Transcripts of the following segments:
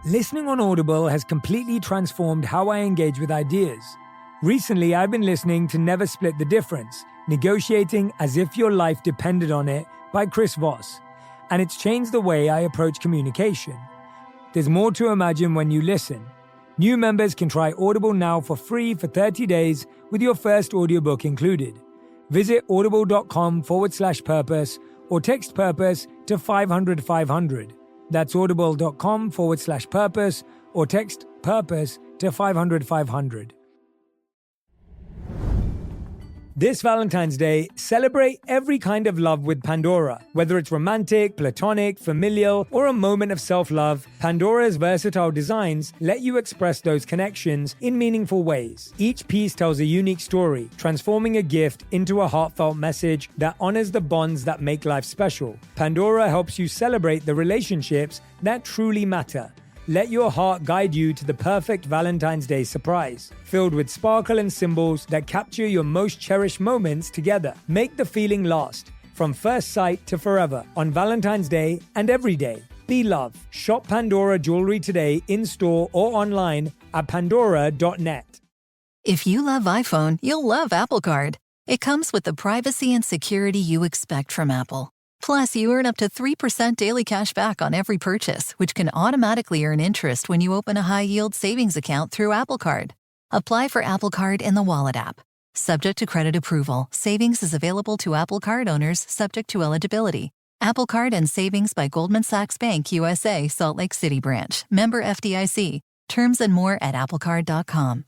Listening on Audible has completely transformed how I engage with ideas. Recently, I've been listening to Never Split the Difference, Negotiating as If Your Life Depended on It by Chris Voss, and it's changed the way I approach communication. There's more to imagine when you listen. New members can try Audible now for free for 30 days with your first audiobook included. Visit audible.com/purpose or text purpose to 500 500. That's audible.com/purpose or text purpose to 500 500. This Valentine's Day, celebrate every kind of love with Pandora. Whether it's romantic, platonic, familial, or a moment of self-love, Pandora's versatile designs let you express those connections in meaningful ways. Each piece tells a unique story, transforming a gift into a heartfelt message that honors the bonds that make life special. Pandora helps you celebrate the relationships that truly matter. Let your heart guide you to the perfect Valentine's Day surprise, filled with sparkle and symbols that capture your most cherished moments together. Make the feeling last, from first sight to forever, on Valentine's Day and every day. Be love. Shop Pandora jewelry today in-store or online at pandora.net. If you love iPhone, you'll love Apple Card. It comes with the privacy and security you expect from Apple. Plus, you earn up to 3% daily cash back on every purchase, which can automatically earn interest when you open a high-yield savings account through Apple Card. Apply for Apple Card in the Wallet app. Subject to credit approval, savings is available to Apple Card owners subject to eligibility. Apple Card and Savings by Goldman Sachs Bank USA, Salt Lake City branch. Member FDIC. Terms and more at applecard.com.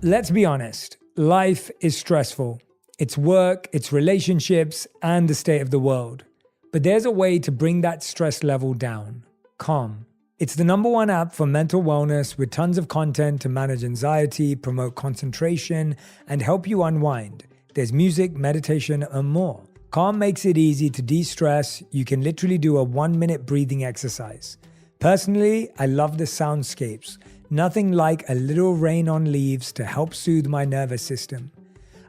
Let's be honest, life is stressful. It's work, it's relationships, and the state of the world. But there's a way to bring that stress level down. Calm. It's the #1 app for mental wellness with tons of content to manage anxiety, promote concentration, and help you unwind. There's music, meditation, and more. Calm makes it easy to de-stress. You can literally do a 1-minute breathing exercise. Personally, I love the soundscapes. Nothing like a little rain on leaves to help soothe my nervous system.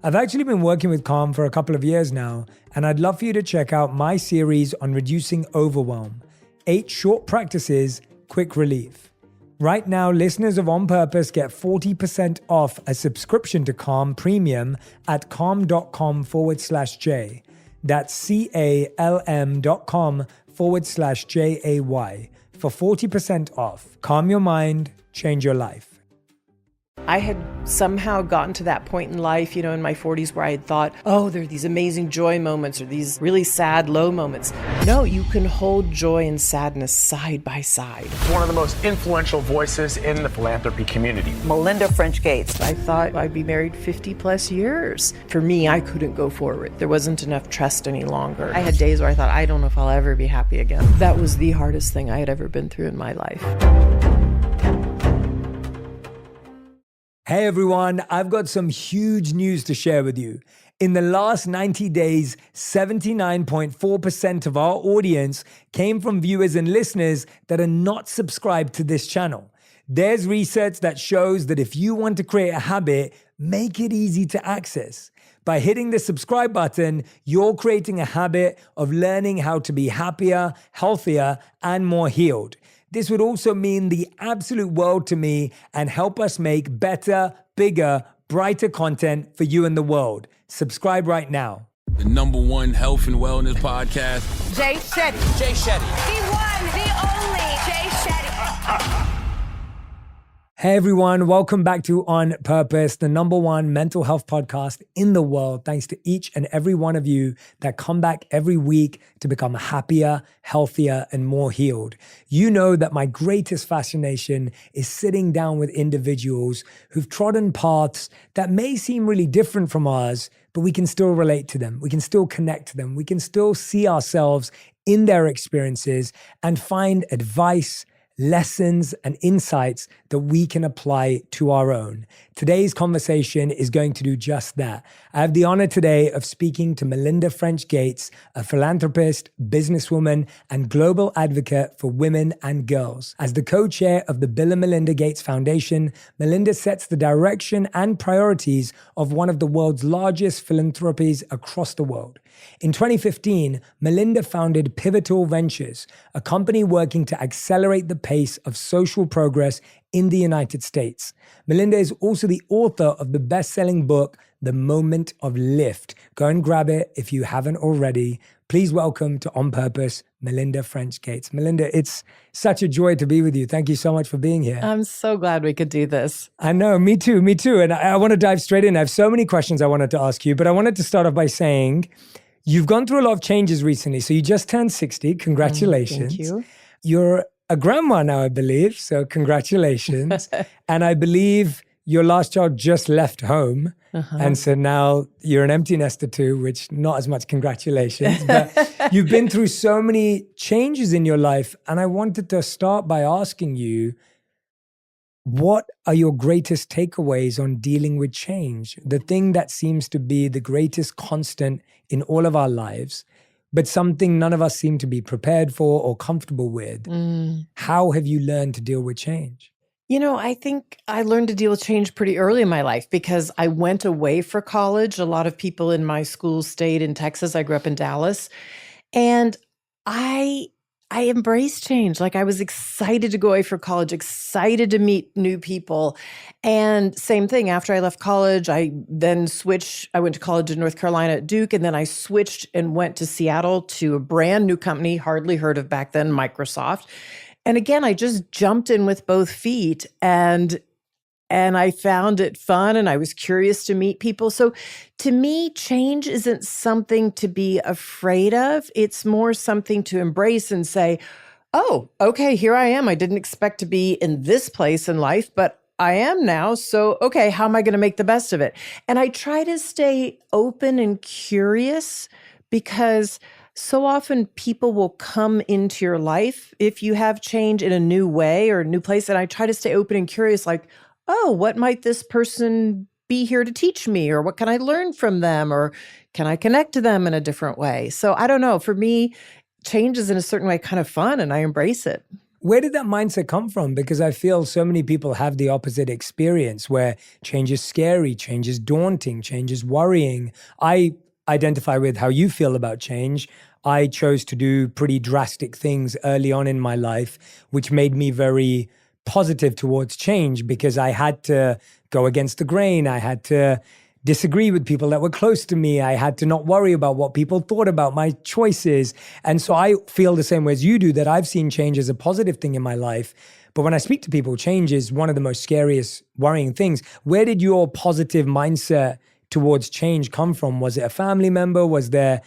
I've actually been working with Calm for a couple of years now, and I'd love for you to check out my series on reducing overwhelm. 8 short practices, quick relief. Right now, listeners of On Purpose get 40% off a subscription to Calm Premium at calm.com/J. That's CALM.com/JAY for 40% off. Calm your mind, change your life. I had somehow gotten to that point in life, in my 40s where I had thought, there are these amazing joy moments or these really sad low moments. No, you can hold joy and sadness side by side. One of the most influential voices in the philanthropy community. Melinda Gates. I thought I'd be married 50 plus years. For me, I couldn't go forward. There wasn't enough trust any longer. I had days where I thought, I don't know if I'll ever be happy again. That was the hardest thing I had ever been through in my life. Hey everyone, I've got some huge news to share with you. In the last 90 days, 79.4% of our audience came from viewers and listeners that are not subscribed to this channel. There's research that shows that if you want to create a habit, make it easy to access. By hitting the subscribe button, you're creating a habit of learning how to be happier, healthier, and more healed. This would also mean the absolute world to me and help us make better, bigger, brighter content for you and the world. Subscribe right now. The #1 health and wellness podcast. Jay Shetty. Jay Shetty. The one, the only Jay Shetty. Hey everyone, welcome back to On Purpose, the #1 mental health podcast in the world. Thanks to each and every one of you that come back every week to become happier, healthier, and more healed. You know that my greatest fascination is sitting down with individuals who've trodden paths that may seem really different from ours, but we can still relate to them. We can still connect to them. We can still see ourselves in their experiences and find advice, lessons, and insights that we can apply to our own. Today's conversation is going to do just that. I have the honor today of speaking to Melinda Gates, a philanthropist, businesswoman, and global advocate for women and girls. As the co-chair of the Bill and Melinda Gates Foundation, Melinda sets the direction and priorities of one of the world's largest philanthropies across the world. In 2015, Melinda founded Pivotal Ventures, a company working to accelerate the pace of social progress in the United States. Melinda is also the author of the best-selling book, The Moment of Lift. Go and grab it if you haven't already. Please welcome to On Purpose, Melinda French Gates. Melinda, it's such a joy to be with you. Thank you so much for being here. I'm so glad we could do this. I know, me too. And I want to dive straight in. I have so many questions I wanted to ask you, but I wanted to start off by saying you've gone through a lot of changes recently. So you just turned 60. Congratulations. Thank you. You're a grandma now, I believe. So congratulations. And I believe your last child just left home. And so now you're an empty nester too, which not as much congratulations, but you've been through so many changes in your life. And I wanted to start by asking you, what are your greatest takeaways on dealing with change? The thing that seems to be the greatest constant in all of our lives, but something none of us seem to be prepared for or comfortable with. How have you learned to deal with change? You know, I think I learned to deal with change pretty early in my life because I went away for college. A lot of people in my school stayed in Texas. I grew up in Dallas. And I embraced change. Like I was excited to go away for college, excited to meet new people. And same thing, after I left college, I then switched. I went to college in North Carolina at Duke, and then I switched and went to Seattle to a brand new company, hardly heard of back then, Microsoft. And again, I just jumped in with both feet and I found it fun and I was curious to meet people. So to me, change isn't something to be afraid of. It's more something to embrace and say, oh, okay, here I am. I didn't expect to be in this place in life, but I am now. So, okay, how am I going to make the best of it? And I try to stay open and curious because so often people will come into your life if you have change in a new way or a new place. And I try to stay open and curious, like, oh, what might this person be here to teach me? Or what can I learn from them? Or can I connect to them in a different way? So I don't know. For me, change is in a certain way kind of fun and I embrace it. Where did that mindset come from? Because I feel so many people have the opposite experience where change is scary, change is daunting, change is worrying. I identify with how you feel about change. I chose to do pretty drastic things early on in my life, which made me very positive towards change because I had to go against the grain. I had to disagree with people that were close to me. I had to not worry about what people thought about my choices. And so I feel the same way as you do, that I've seen change as a positive thing in my life. But when I speak to people, change is one of the most scariest, worrying things. Where did your positive mindset towards change come from? Was it a family member? Was there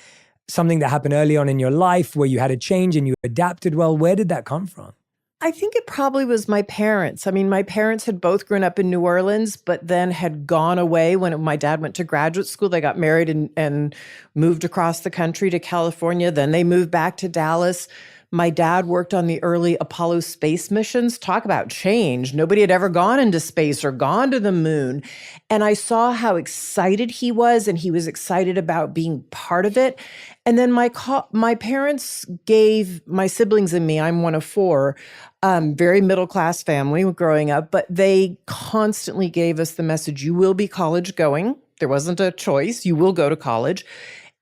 something that happened early on in your life where you had a change and you adapted well? Where did that come from? I think it probably was my parents. I mean, my parents had both grown up in New Orleans, but then had gone away when my dad went to graduate school. They got married and moved across the country to California. Then they moved back to Dallas. My dad worked on the early Apollo space missions. Talk about change. Nobody had ever gone into space or gone to the moon. And I saw how excited he was, and he was excited about being part of it. And then my parents gave my siblings and me, I'm one of four, very middle-class family growing up, but they constantly gave us the message, you will be college going. There wasn't a choice. You will go to college.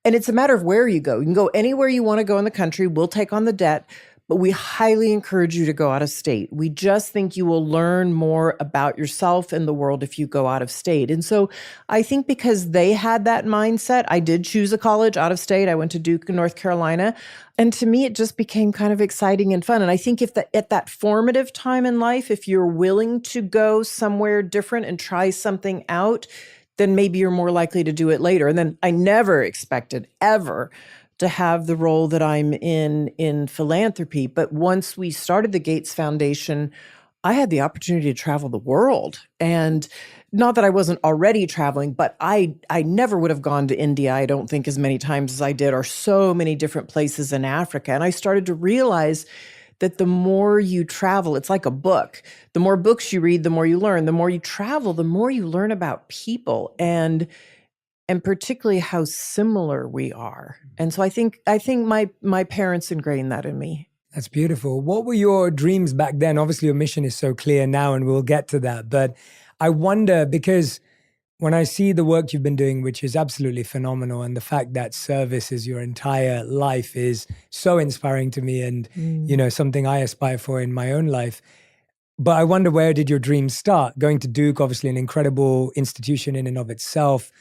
And it's a matter of where you go. You can go anywhere you want to go in the country. We'll take on the debt, but we highly encourage you to go out of state. We just think you will learn more about yourself and the world if you go out of state. And so I think because they had that mindset, I did choose a college out of state. I went to Duke in North Carolina. And to me, it just became kind of exciting and fun. And I think if at that formative time in life, if you're willing to go somewhere different and try something out, then maybe you're more likely to do it later. And then I never expected ever to have the role that I'm in philanthropy. But once we started the Gates Foundation, I had the opportunity to travel the world. And not that I wasn't already traveling, but I never would have gone to India, I don't think, as many times as I did, or so many different places in Africa. And I started to realize that the more you travel, it's like a book. The more books you read, the more you learn. The more you travel, the more you learn about people and particularly how similar we are. And so I think my parents ingrained that in me. That's beautiful. What were your dreams back then? Obviously, your mission is so clear now, and we'll get to that. But I wonder, because when I see the work you've been doing, which is absolutely phenomenal, and the fact that service is your entire life is so inspiring to me, and something I aspire for in my own life. But I wonder, where did your dreams start? Going to Duke, obviously an incredible institution in and of itself.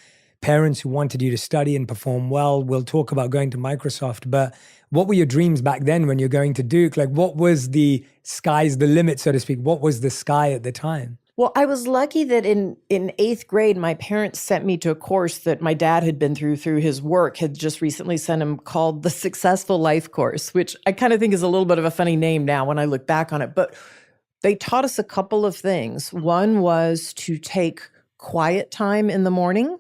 Parents who wanted you to study and perform well. We'll talk about going to Microsoft, but what were your dreams back then when you're going to Duke? Like, what was the sky's the limit, so to speak? What was the sky at the time? Well, I was lucky that in 8th grade, my parents sent me to a course that my dad had been through his work, had just recently sent him, called the Successful Life Course, which I kind of think is a little bit of a funny name now when I look back on it. But they taught us a couple of things. One was to take quiet time in the morning,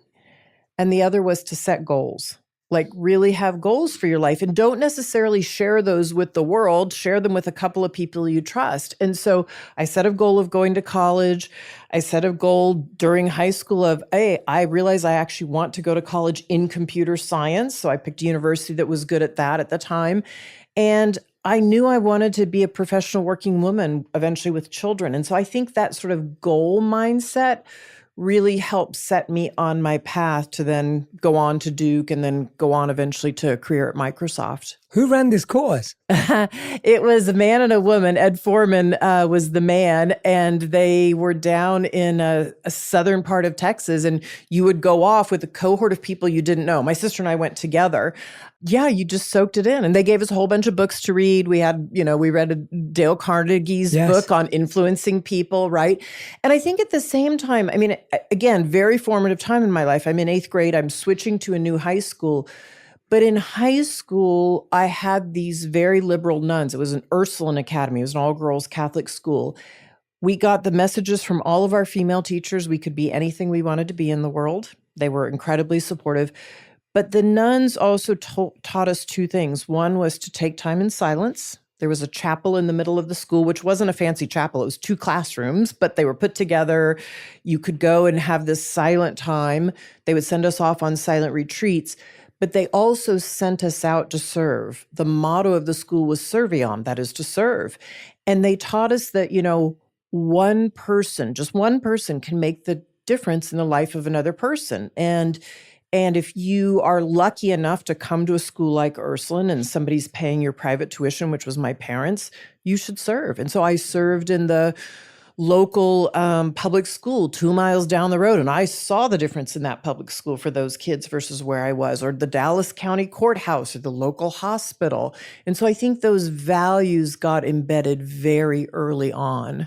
and the other was to set goals. Like, really have goals for your life, and don't necessarily share those with the world. Share them with a couple of people you trust. And so I set a goal of going to college. I set a goal during high school of, hey, I realize I actually want to go to college in computer science. So I picked a university that was good at that at the time. And I knew I wanted to be a professional working woman eventually with children. And so I think that sort of goal mindset really helped set me on my path to then go on to Duke and then go on eventually to a career at Microsoft. Who ran this course? It was a man and a woman. Ed Foreman was the man, and they were down in a southern part of Texas, and you would go off with a cohort of people you didn't know. My sister and I went together. Yeah, you just soaked it in. And they gave us a whole bunch of books to read. We had, we read Dale Carnegie's book on influencing people, right? And I think at the same time, I mean, again, very formative time in my life. I'm in 8th grade. I'm switching to a new high school. But in high school, I had these very liberal nuns. It was an Ursuline Academy. It was an all-girls Catholic school. We got the messages from all of our female teachers. We could be anything we wanted to be in the world. They were incredibly supportive. But the nuns also taught us two things. One was to take time in silence. There was a chapel in the middle of the school, which wasn't a fancy chapel. It was 2 classrooms, but they were put together. You could go and have this silent time. They would send us off on silent retreats. But they also sent us out to serve. The motto of the school was Serviam, that is to serve. And they taught us that, one person, just one person can make the difference in the life of another person. And if you are lucky enough to come to a school like Ursuline and somebody's paying your private tuition, which was my parents, you should serve. And so I served in the local public school 2 miles down the road. And I saw the difference in that public school for those kids versus where I was, or the Dallas County Courthouse, or the local hospital. And so I think those values got embedded very early on.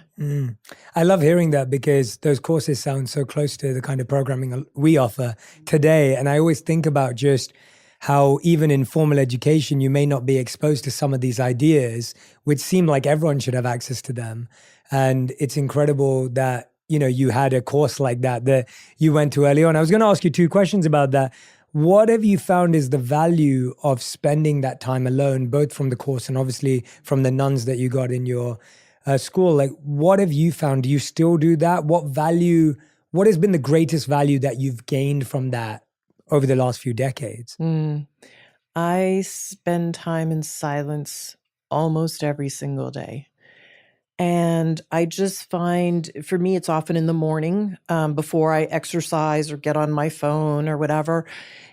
I love hearing that, because those courses sound so close to the kind of programming we offer today. And I always think about just how even in formal education, you may not be exposed to some of these ideas, which seem like everyone should have access to them. And it's incredible that, you had a course like that you went to early on. I was going to ask you 2 questions about that. What have you found is the value of spending that time alone, both from the course and obviously from the nuns that you got in your school? Like, what have you found? Do you still do that? What has been the greatest value that you've gained from that over the last few decades? I spend time in silence almost every single day. And I just find, for me, it's often in the morning before I exercise or get on my phone or whatever.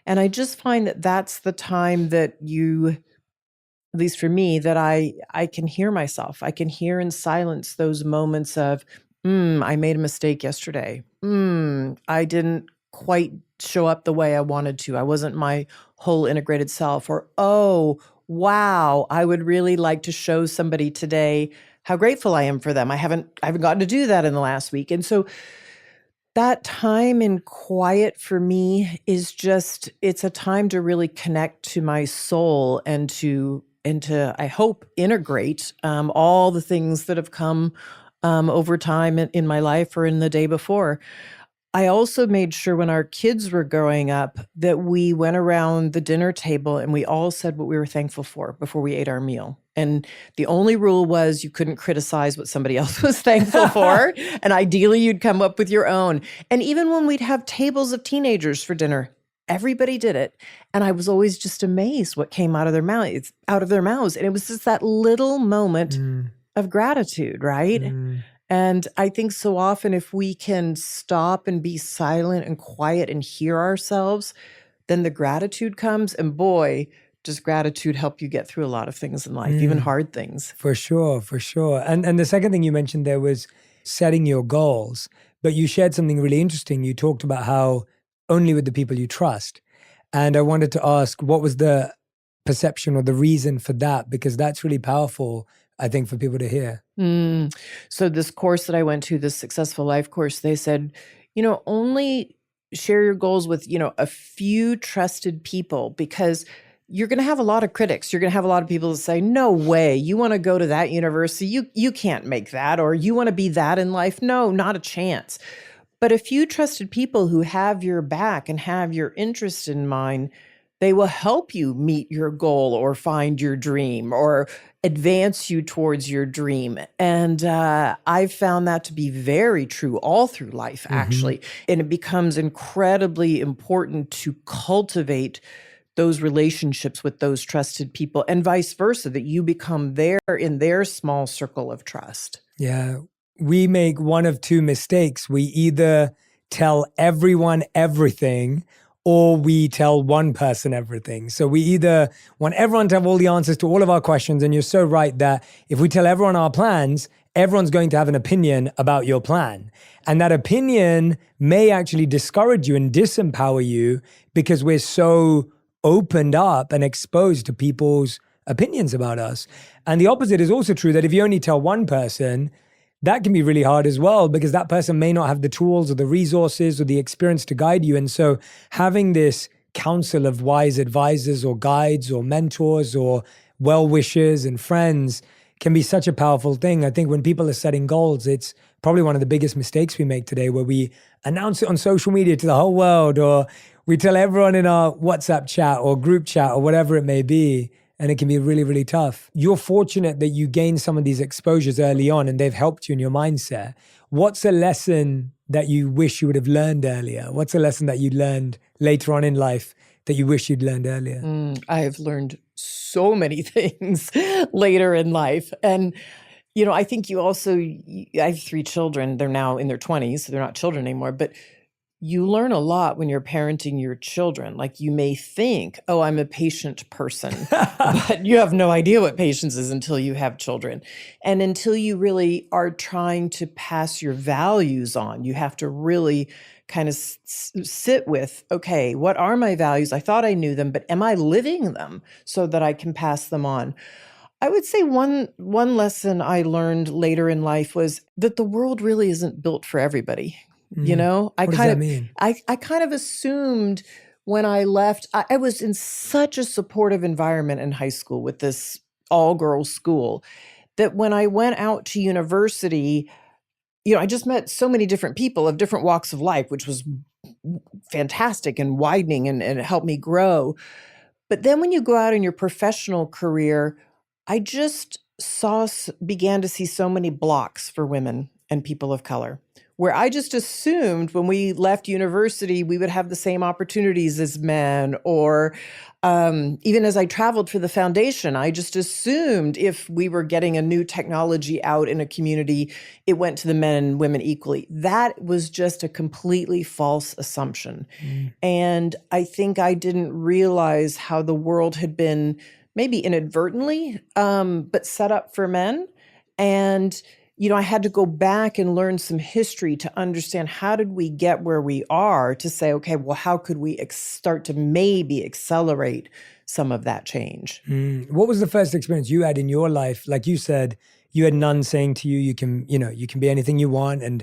And I just find that that's the time that at least for me, that I can hear myself. I can hear in silence those moments of, I made a mistake yesterday. I didn't quite show up the way I wanted to. I wasn't my whole integrated self. Or, oh, wow, I would really like to show somebody today how grateful I am for them. I haven't gotten to do that in the last week. And so that time in quiet for me is just, it's a time to really connect to my soul and to, I hope, integrate all the things that have come over time in my life or in the day before. I also made sure when our kids were growing up that we went around the dinner table and we all said what we were thankful for before we ate our meal. And the only rule was you couldn't criticize what somebody else was thankful for. And ideally, you'd come up with your own. And even when we'd have tables of teenagers for dinner, everybody did it. And I was always just amazed what came out of their mouths. And it was just that little moment of gratitude, right? And I think so often if we can stop and be silent and quiet and hear ourselves, then the gratitude comes. And boy, does gratitude help you get through a lot of things in life, even hard things. For sure, for sure. And the second thing you mentioned there was setting your goals. But you shared something really interesting. You talked about how only with the people you trust. And I wanted to ask, what was the perception or the reason for that? Because that's really powerful, I think, for people to hear. So this course that I went to, this Successful Life course, they said, only share your goals with, a few trusted people, because you're going to have a lot of critics. You're going to have a lot of people that say, no way, you want to go to that university? You can't make that. Or you want to be that in life? No, not a chance. But a few trusted people who have your back and have your interest in mind, they will help you meet your goal or find your dream or advance you towards your dream. And I've found that to be very true all through life, actually. And it becomes incredibly important to cultivate those relationships with those trusted people, and vice versa, that you become there in their small circle of trust. Yeah. We make one of two mistakes. We either tell everyone everything or we tell one person everything. So we either want everyone to have all the answers to all of our questions. And you're so right that if we tell everyone our plans, everyone's going to have an opinion about your plan. And that opinion may actually discourage you and disempower you because we're so opened up and exposed to people's opinions about us. And the opposite is also true, that if you only tell one person, that can be really hard as well, because that person may not have the tools or the resources or the experience to guide you. And so having this council of wise advisors or guides or mentors or well-wishers and friends can be such a powerful thing. I think when people are setting goals, it's probably one of the biggest mistakes we make today, where we announce it on social media to the whole world, or we tell everyone in our WhatsApp chat or group chat or whatever it may be. And it can be really, really tough. You're fortunate that you gained some of these exposures early on and they've helped you in your mindset. What's a lesson that you wish you would have learned earlier? What's a lesson that you learned later on in life that you wish you'd learned earlier? I have learned so many things later in life. And, I think I have 3 children. They're now in their 20s, so they're not children anymore. But you learn a lot when you're parenting your children. Like, you may think, oh, I'm a patient person, but you have no idea what patience is until you have children. And until you really are trying to pass your values on, you have to really kind of sit with, okay, what are my values? I thought I knew them, but am I living them so that I can pass them on? I would say one lesson I learned later in life was that the world really isn't built for everybody. What does that mean? I kind of assumed when I left, I was in such a supportive environment in high school with this all-girls school, that when I went out to university, I just met so many different people of different walks of life, which was fantastic and widening, and it helped me grow. But then when you go out in your professional career, I just began to see so many blocks for women and people of color, where I just assumed when we left university, we would have the same opportunities as men. Or even as I traveled for the foundation, I just assumed if we were getting a new technology out in a community, it went to the men and women equally. That was just a completely false assumption. And I think I didn't realize how the world had been maybe inadvertently, but set up for men. And I had to go back and learn some history to understand, how did we get where we are, to say, okay, well, how could we start to maybe accelerate some of that change? What was the first experience you had in your life? Like you said, you had none saying to you, you can be anything you want and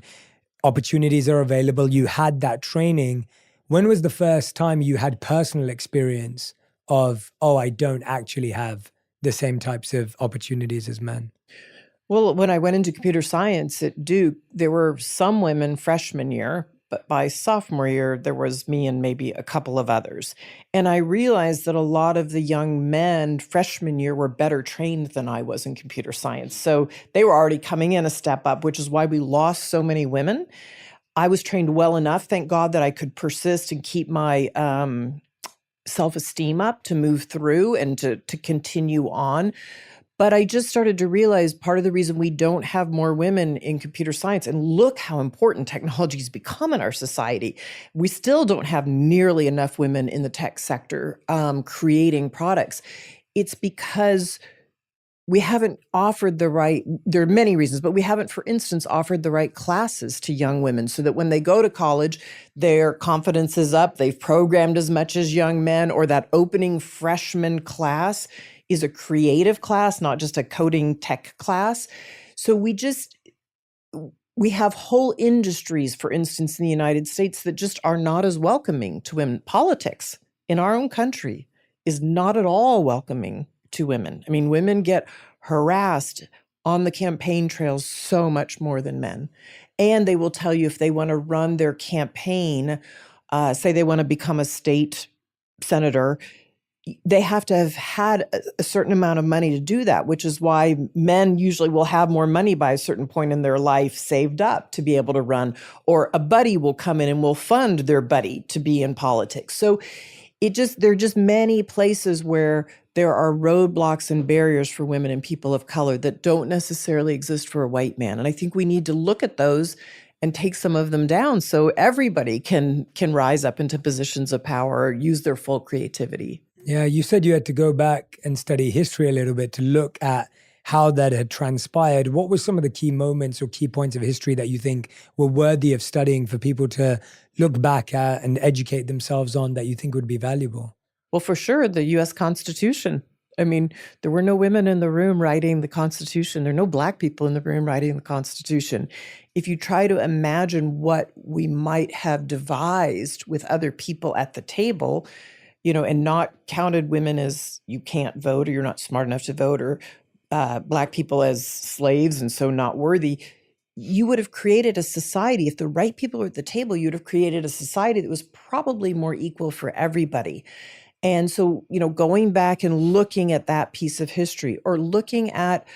opportunities are available. You had that training. When was the first time you had personal experience of, oh, I don't actually have the same types of opportunities as men? Well, when I went into computer science at Duke, there were some women freshman year, but by sophomore year, there was me and maybe a couple of others. And I realized that a lot of the young men freshman year were better trained than I was in computer science. So they were already coming in a step up, which is why we lost so many women. I was trained well enough, thank God, that I could persist and keep my self-esteem up to move through and to continue on. But I just started to realize part of the reason we don't have more women in computer science, and look how important technology has become in our society. We still don't have nearly enough women in the tech sector creating products. It's because we haven't offered the right, there are many reasons, but we haven't, for instance, offered the right classes to young women so that when they go to college, their confidence is up, they've programmed as much as young men, or that opening freshman class is a creative class, not just a coding tech class. So we have whole industries, for instance, in the United States that just are not as welcoming to women. Politics in our own country is not at all welcoming to women. I mean, women get harassed on the campaign trails so much more than men. And they will tell you if they want to run their campaign, say they want to become a state senator, they have to have had a certain amount of money to do that, which is why men usually will have more money by a certain point in their life saved up to be able to run, or a buddy will come in and will fund their buddy to be in politics. So there are just many places where there are roadblocks and barriers for women and people of color that don't necessarily exist for a white man. And I think we need to look at those and take some of them down so everybody can rise up into positions of power or use their full creativity. Yeah, you said you had to go back and study history a little bit to look at how that had transpired. What were some of the key moments or key points of history that you think were worthy of studying for people to look back at and educate themselves on that you think would be valuable? Well, for sure, the U.S. Constitution. I mean, there were no women in the room writing the Constitution. There are no Black people in the room writing the Constitution. If you try to imagine what we might have devised with other people at the table, and not counted women as you can't vote or you're not smart enough to vote, or Black people as slaves and so not worthy, you would have created a society. If the right people were at the table, you would have created a society that was probably more equal for everybody. And so, going back and looking at that piece of history, or looking at,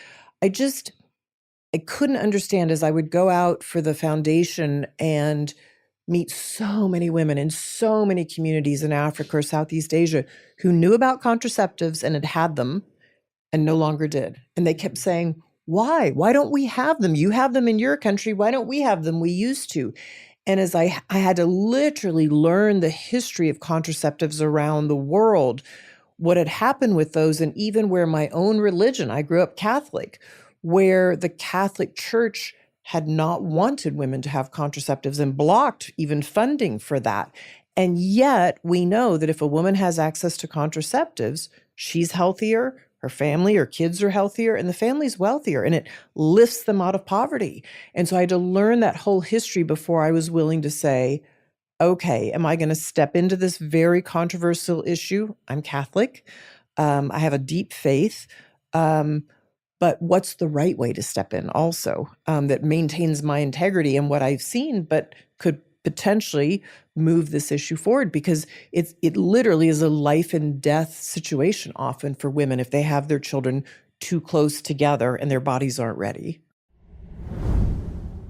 I couldn't understand as I would go out for the foundation and meet so many women in so many communities in Africa or Southeast Asia who knew about contraceptives and had had them and no longer did. And they kept saying, why? Why don't we have them? You have them in your country. Why don't we have them? We used to. And as I had to literally learn the history of contraceptives around the world, what had happened with those, and even where my own religion, I grew up Catholic, where the Catholic Church had not wanted women to have contraceptives and blocked even funding for that. And yet we know that if a woman has access to contraceptives, she's healthier, her family or kids are healthier, and the family's wealthier, and it lifts them out of poverty. And so I had to learn that whole history before I was willing to say, okay, am I going to step into this very controversial issue? I'm Catholic. I have a deep faith. But what's the right way to step in also that maintains my integrity and what I've seen, but could potentially move this issue forward? Because it literally is a life and death situation often for women if they have their children too close together and their bodies aren't ready.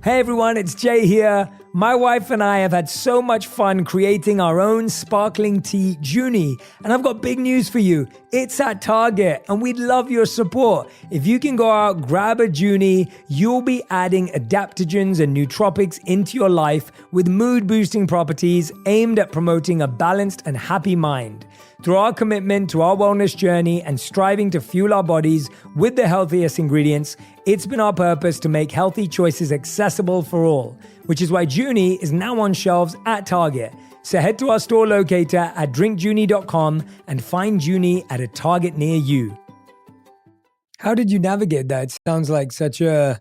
Hey everyone, it's Jay here. My wife and I have had so much fun creating our own sparkling tea, Junie, and I've got big news for you. It's at Target, and we'd love your support. If you can go out, grab a Junie, you'll be adding adaptogens and nootropics into your life with mood-boosting properties aimed at promoting a balanced and happy mind. Through our commitment to our wellness journey and striving to fuel our bodies with the healthiest ingredients, it's been our purpose to make healthy choices accessible for all, which is why Junie is now on shelves at Target. So head to our store locator at drinkjunie.com and find Junie at a Target near you. How did you navigate that? It sounds like such a,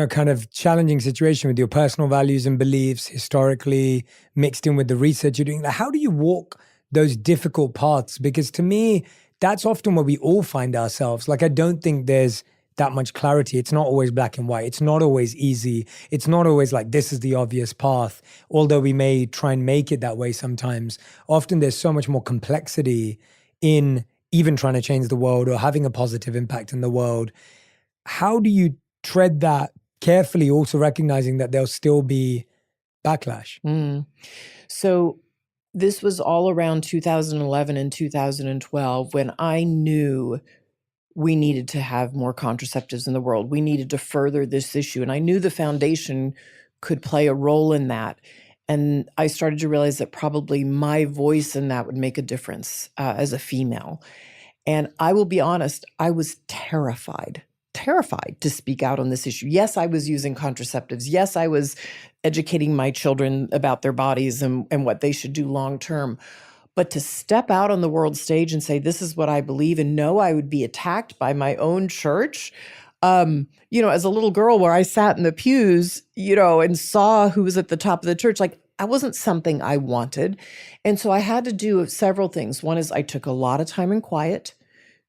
kind of challenging situation with your personal values and beliefs historically mixed in with the research you're doing. Like, how do you walk those difficult paths? Because to me, that's often where we all find ourselves. Like, I don't think there's that much clarity. It's not always black and white. It's not always easy. It's not always like this is the obvious path, although we may try and make it that way sometimes. Often there's so much more complexity in even trying to change the world or having a positive impact in the world. How do you tread that carefully, also recognizing that there'll still be backlash? So this was all around 2011 and 2012 when I knew we needed to have more contraceptives in the world. We needed to further this issue. And I knew the foundation could play a role in that. And I started to realize that probably my voice in that would make a difference as a female. And I will be honest, I was terrified to speak out on this issue. Yes, I was using contraceptives. Yes, I was educating my children about their bodies and what they should do long term. But to step out on the world stage and say, this is what I believe, and know I would be attacked by my own church. As a little girl where I sat in the pews, and saw who was at the top of the church, like that wasn't something I wanted. And so I had to do several things. One is I took a lot of time in quiet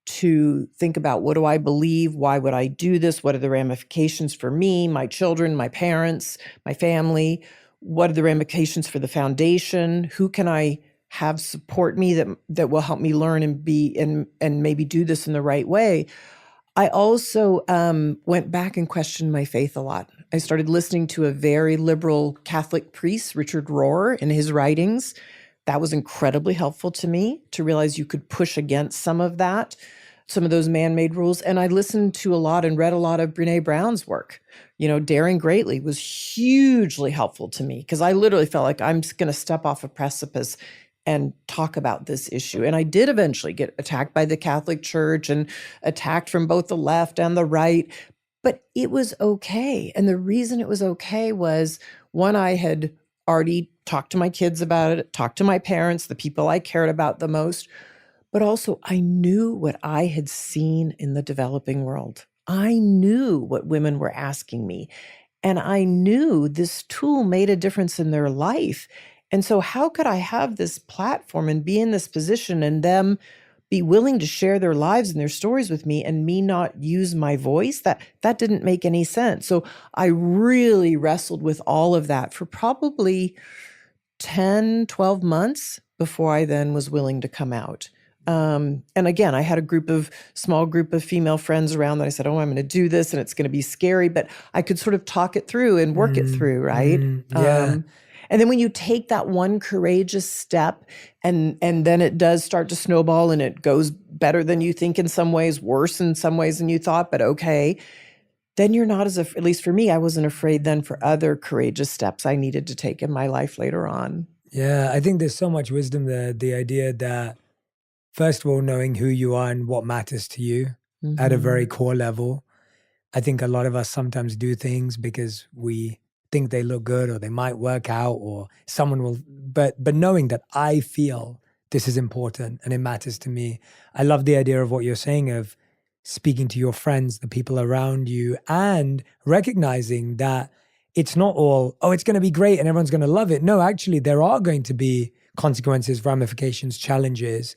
to think about, what do I believe? Why would I do this? What are the ramifications for me, my children, my parents, my family? What are the ramifications for the foundation? Who can I have support me that will help me learn and maybe do this in the right way? I also went back and questioned my faith a lot. I started listening to a very liberal Catholic priest, Richard Rohr, in his writings. That was incredibly helpful to me to realize you could push against some of those man-made rules. And I listened to a lot and read a lot of Brene Brown's work. Daring Greatly was hugely helpful to me because I literally felt like I'm going to step off a precipice and talk about this issue. And I did eventually get attacked by the Catholic Church and attacked from both the left and the right, but it was okay. And the reason it was okay was, one, I had already talked to my kids about it, talked to my parents, the people I cared about the most, but also I knew what I had seen in the developing world. I knew what women were asking me, and I knew this tool made a difference in their life. And so how could I have this platform and be in this position and them be willing to share their lives and their stories with me and me not use my voice? That didn't make any sense. So I really wrestled with all of that for probably 10, 12 months before I then was willing to come out. And again, I had a small group of female friends around that I said, I'm going to do this and it's going to be scary, but I could sort of talk it through and work it through, right? Yeah. And then when you take that one courageous step and then it does start to snowball and it goes better than you think in some ways, worse in some ways than you thought, but okay, then you're not at least for me, I wasn't afraid then for other courageous steps I needed to take in my life later on. Yeah, I think there's so much wisdom there. The idea that, first of all, knowing who you are and what matters to you at a very core level. I think a lot of us sometimes do things because we think they look good or they might work out or someone will, but knowing that I feel this is important and it matters to me. I love the idea of what you're saying of speaking to your friends, the people around you, and recognizing that it's not all, it's going to be great and everyone's going to love it. No, actually, there are going to be consequences, ramifications, challenges.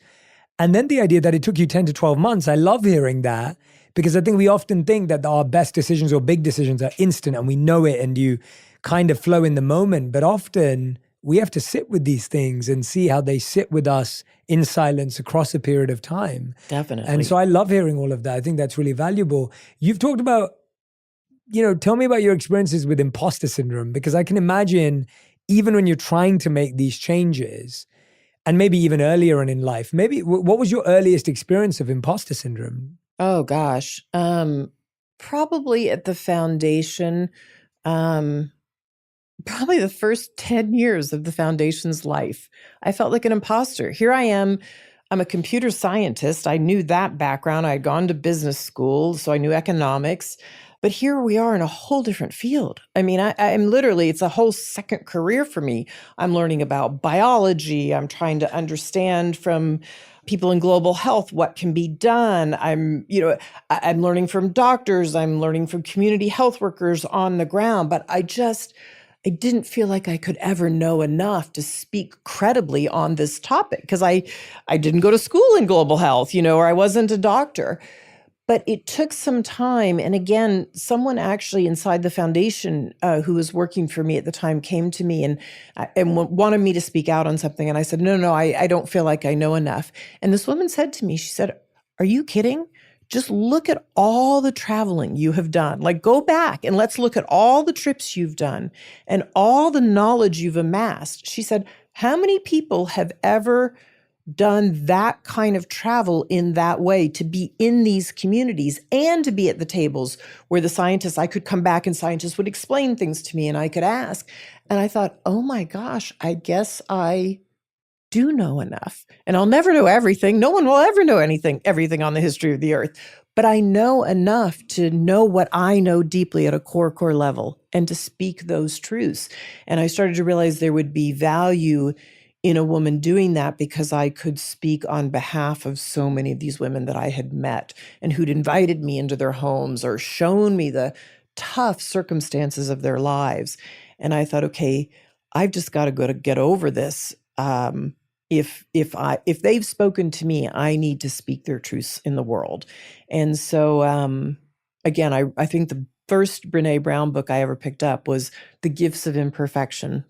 And then the idea that it took you 10 to 12 months, I love hearing that, because I think we often think that our best decisions or big decisions are instant and we know it and you kind of flow in the moment. But often we have to sit with these things and see how they sit with us in silence across a period of time. Definitely. And so I love hearing all of that. I think that's really valuable. You've talked about, tell me about your experiences with imposter syndrome, because I can imagine even when you're trying to make these changes, and maybe even earlier on in life, maybe what was your earliest experience of imposter syndrome? Oh gosh, probably at the foundation, probably the first 10 years of the foundation's life. I felt like an imposter. Here I am. I'm a computer scientist. I knew that background. I had gone to business school, so I knew economics. But here we are in a whole different field. I mean, I'm literally, it's a whole second career for me. I'm learning about biology. I'm trying to understand from people in global health what can be done. I'm learning from doctors. I'm learning from community health workers on the ground. But I didn't feel like I could ever know enough to speak credibly on this topic because I didn't go to school in global health, or I wasn't a doctor. But it took some time. And again, someone actually inside the foundation who was working for me at the time came to me and wanted me to speak out on something. And I said, no, I don't feel like I know enough. And this woman said to me, she said, are you kidding? Just look at all the traveling you have done. Like, go back and let's look at all the trips you've done and all the knowledge you've amassed. She said, how many people have ever done that kind of travel in that way, to be in these communities and to be at the tables where the scientists, I could come back and scientists would explain things to me and I could ask. And I thought, oh my gosh, I guess I do know enough. And I'll never know everything. No one will ever know everything on the history of the earth. But I know enough to know what I know deeply at a core level and to speak those truths. And I started to realize there would be value in a woman doing that because I could speak on behalf of so many of these women that I had met and who'd invited me into their homes or shown me the tough circumstances of their lives. And I thought, okay, I've just got to go to get over this. If they've spoken to me, I need to speak their truths in the world. And so, again, I think the first Brene Brown book I ever picked up was The Gifts of Imperfection.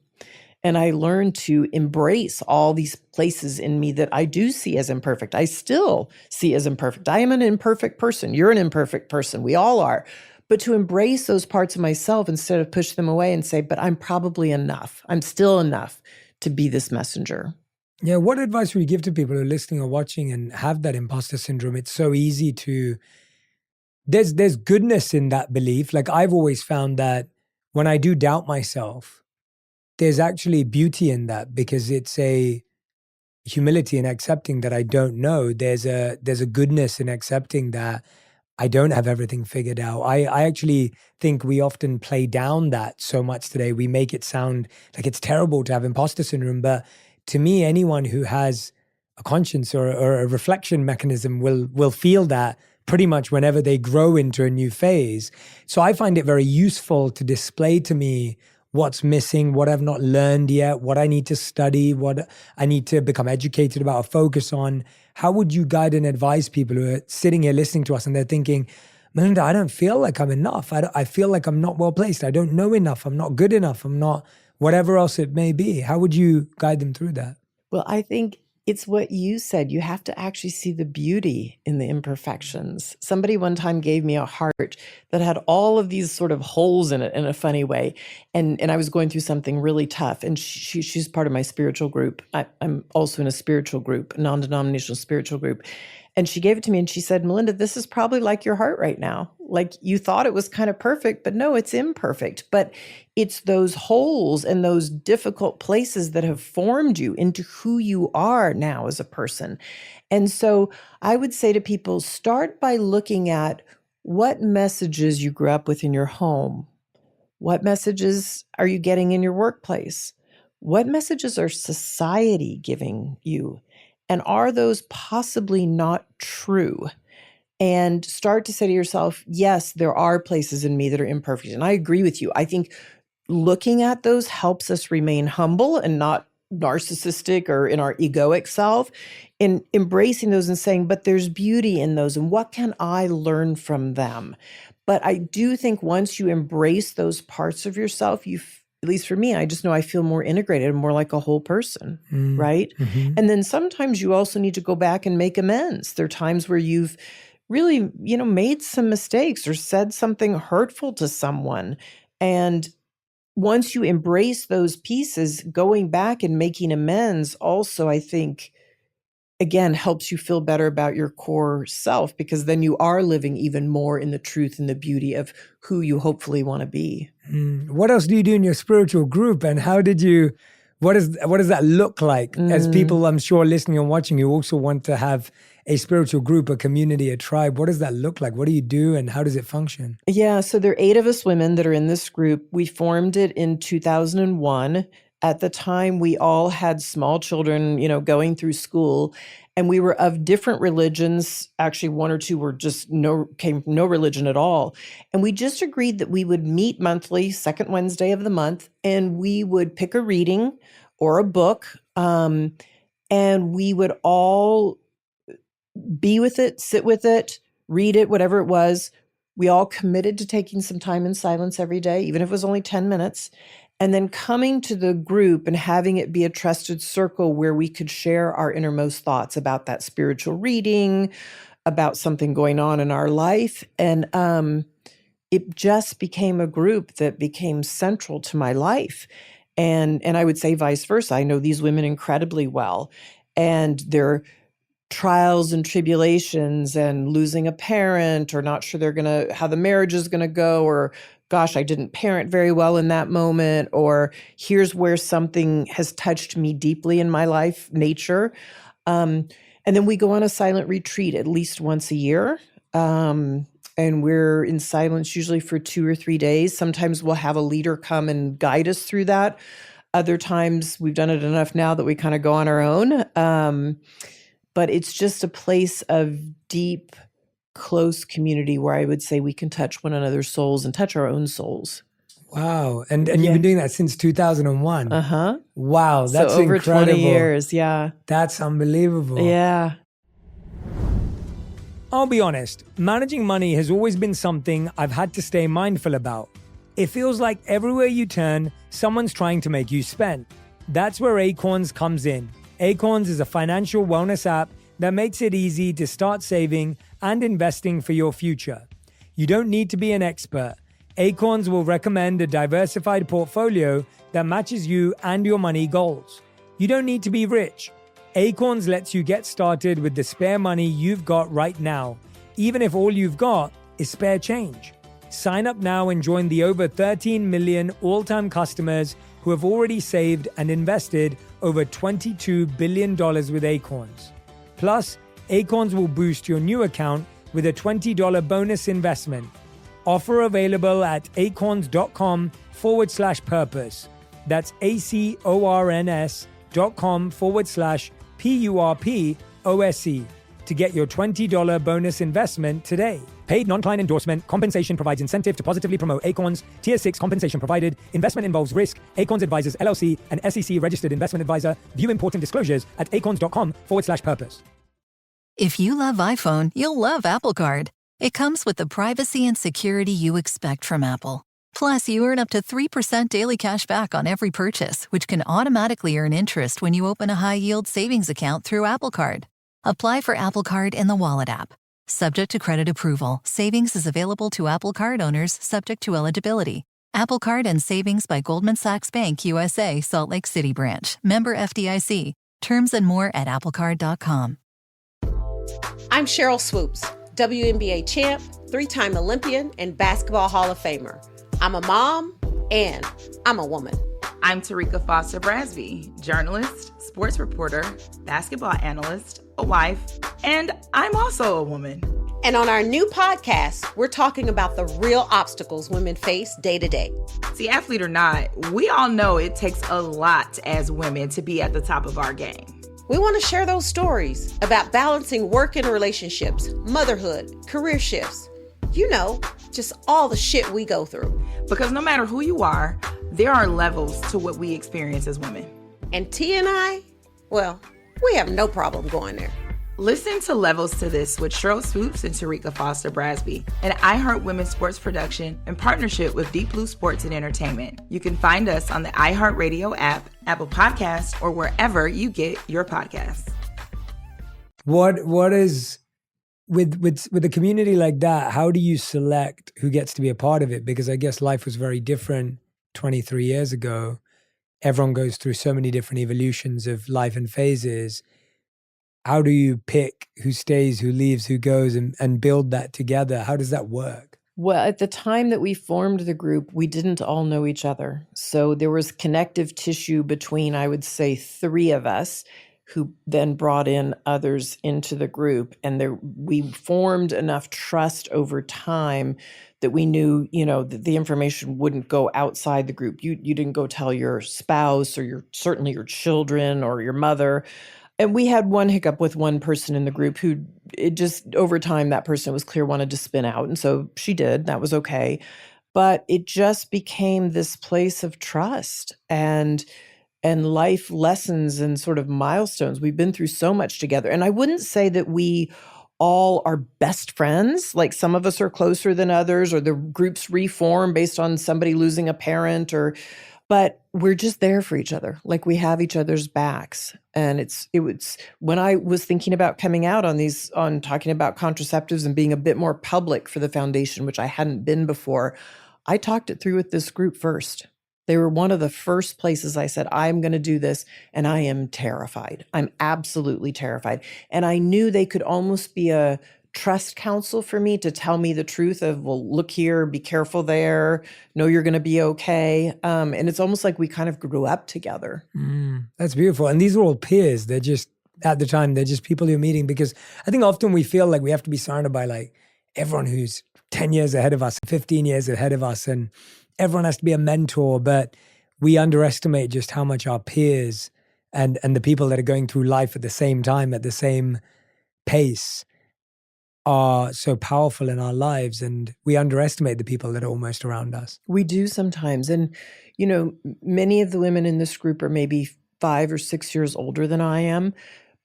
And I learned to embrace all these places in me that I do see as imperfect. I still see as imperfect. I am an imperfect person. You're an imperfect person. We all are. But to embrace those parts of myself instead of push them away and say, but I'm probably enough. I'm still enough to be this messenger. Yeah, what advice would you give to people who are listening or watching and have that imposter syndrome? It's so easy to, there's goodness in that belief. Like I've always found that when I do doubt myself, there's actually beauty in that because it's a humility in accepting that I don't know. There's a goodness in accepting that I don't have everything figured out. I actually think we often play down that so much today. We make it sound like it's terrible to have imposter syndrome, but to me, anyone who has a conscience or a reflection mechanism will feel that pretty much whenever they grow into a new phase. So I find it very useful to display to me what's missing, what I've not learned yet, what I need to study, what I need to become educated about or focus on. How would you guide and advise people who are sitting here listening to us and they're thinking, Melinda, I don't feel like I'm enough. I feel like I'm not well placed. I don't know enough. I'm not good enough. I'm not whatever else it may be. How would you guide them through that? Well, I think it's what you said. You have to actually see the beauty in the imperfections. Somebody one time gave me a heart that had all of these sort of holes in it in a funny way. And I was going through something really tough. And she's part of my spiritual group. I'm also in a spiritual group, a non-denominational spiritual group. And she gave it to me and she said, Melinda, this is probably like your heart right now. Like you thought it was kind of perfect, but no, it's imperfect. But it's those holes and those difficult places that have formed you into who you are now as a person. And so I would say to people, start by looking at what messages you grew up with in your home. What messages are you getting in your workplace? What messages are society giving you? And are those possibly not true? And start to say to yourself, yes, there are places in me that are imperfect. And I agree with you. I think looking at those helps us remain humble and not narcissistic or in our egoic self, in embracing those and saying, but there's beauty in those. And what can I learn from them? But I do think once you embrace those parts of yourself, at least for me, I just know I feel more integrated and more like a whole person, right? Mm-hmm. And then sometimes you also need to go back and make amends. There are times where you've really, made some mistakes or said something hurtful to someone. And once you embrace those pieces, going back and making amends also, I think, again, helps you feel better about your core self, because then you are living even more in the truth and the beauty of who you hopefully want to be. What else do you do in your spiritual group, and what does that look like? As people, I'm sure, listening and watching, you also want to have a spiritual group, a community, a tribe. What does that look like? What do you do and how does it function? Yeah, so there are 8 of us women that are in this group. We formed it in 2001. At the time, we all had small children, going through school, and we were of different religions. Actually, 1 or 2 were just came from no religion at all. And we just agreed that we would meet monthly, second Wednesday of the month, and we would pick a reading or a book, and we would all be with it, sit with it, read it, whatever it was. We all committed to taking some time in silence every day, even if it was only 10 minutes. And then coming to the group and having it be a trusted circle where we could share our innermost thoughts about that spiritual reading, about something going on in our life. And it just became a group that became central to my life. And I would say vice versa. I know these women incredibly well. and their trials and tribulations and losing a parent, or not sure how the marriage is going to go, or gosh, I didn't parent very well in that moment, or here's where something has touched me deeply in my life, nature. And then we go on a silent retreat at least once a year. And we're in silence usually for 2 or 3 days. Sometimes we'll have a leader come and guide us through that. Other times we've done it enough now that we kind of go on our own. But it's just a place of deep, close community where I would say we can touch one another's souls and touch our own souls. Wow. And you've been doing that since 2001. Uh-huh. Wow. That's so over incredible. 20 years. Yeah. That's unbelievable. Yeah. I'll be honest, managing money has always been something I've had to stay mindful about. It feels like everywhere you turn, someone's trying to make you spend. That's where Acorns comes in. Acorns is a financial wellness app that makes it easy to start saving and investing for your future. You don't need to be an expert. Acorns will recommend a diversified portfolio that matches you and your money goals. You don't need to be rich. Acorns lets you get started with the spare money you've got right now, even if all you've got is spare change. Sign up now and join the over 13 million all-time customers who have already saved and invested over $22 billion with Acorns. Plus, Acorns will boost your new account with a $20 bonus investment. Offer available at acorns.com/purpose. That's acorns.com/PURPOSE to get your $20 bonus investment today. Paid non-client endorsement. Compensation provides incentive to positively promote Acorns. Tier 6 compensation provided. Investment involves risk. Acorns Advisors LLC, an SEC registered investment advisor. View important disclosures at acorns.com/purpose. If you love iPhone, you'll love Apple Card. It comes with the privacy and security you expect from Apple. Plus, you earn up to 3% daily cash back on every purchase, which can automatically earn interest when you open a high-yield savings account through Apple Card. Apply for Apple Card in the Wallet app. Subject to credit approval, savings is available to Apple Card owners subject to eligibility. Apple Card and Savings by Goldman Sachs Bank USA, Salt Lake City branch. Member FDIC. Terms and more at applecard.com. I'm Cheryl Swoops, WNBA champ, 3-time Olympian, and Basketball Hall of Famer. I'm a mom, and I'm a woman. I'm Tarika Foster Brasby, journalist, sports reporter, basketball analyst, a wife, and I'm also a woman. And on our new podcast, we're talking about the real obstacles women face day to day. See, athlete or not, we all know it takes a lot as women to be at the top of our game. We want to share those stories about balancing work and relationships, motherhood, career shifts. You know, just all the shit we go through. Because no matter who you are, there are levels to what we experience as women. And T and I, well, we have no problem going there. Listen to Levels to This with Cheryl Swoops and Tarika Foster Brasby, an iHeart Women's Sports production in partnership with Deep Blue Sports and Entertainment. You can find us on the iHeartRadio app, Apple Podcasts, or wherever you get your podcasts. What is with a community like that? How do you select who gets to be a part of it? Because I guess life was very different 23 years ago. Everyone goes through so many different evolutions of life and phases. How do you pick who stays, who leaves, who goes, and build that together? How does that work? Well, at the time that we formed the group, we didn't all know each other. So there was connective tissue between, I would say, 3 of us, who then brought in others into the group. And we formed enough trust over time that we knew, that the information wouldn't go outside the group. You didn't go tell your spouse or certainly your children or your mother. And we had one hiccup with one person in the group who it just over time, that person, it was clear, wanted to spin out. And so she did. That was okay. But it just became this place of trust and life lessons and sort of milestones. We've been through so much together. And I wouldn't say that we all are best friends. Like some of us are closer than others, or the groups reform based on somebody losing a parent, but we're just there for each other. Like we have each other's backs. And it was when I was thinking about coming out on talking about contraceptives and being a bit more public for the foundation, which I hadn't been before, I talked it through with this group first. They were one of the first places I said, I'm going to do this. And I am terrified. I'm absolutely terrified. And I knew they could almost be a trust counsel for me to tell me the truth of, well, look here, be careful there. Know you're going to be okay. And it's almost like we kind of grew up together. That's beautiful. And these are all peers. They're just, at the time, they're just people you're meeting, because I think often we feel like we have to be surrounded by like everyone who's 10 years ahead of us, 15 years ahead of us, and everyone has to be a mentor, but we underestimate just how much our peers and the people that are going through life at the same time, at the same pace, are so powerful in our lives. And we underestimate the people that are almost around us. We do sometimes. And, you know, many of the women in this group are maybe 5 or 6 years older than I am.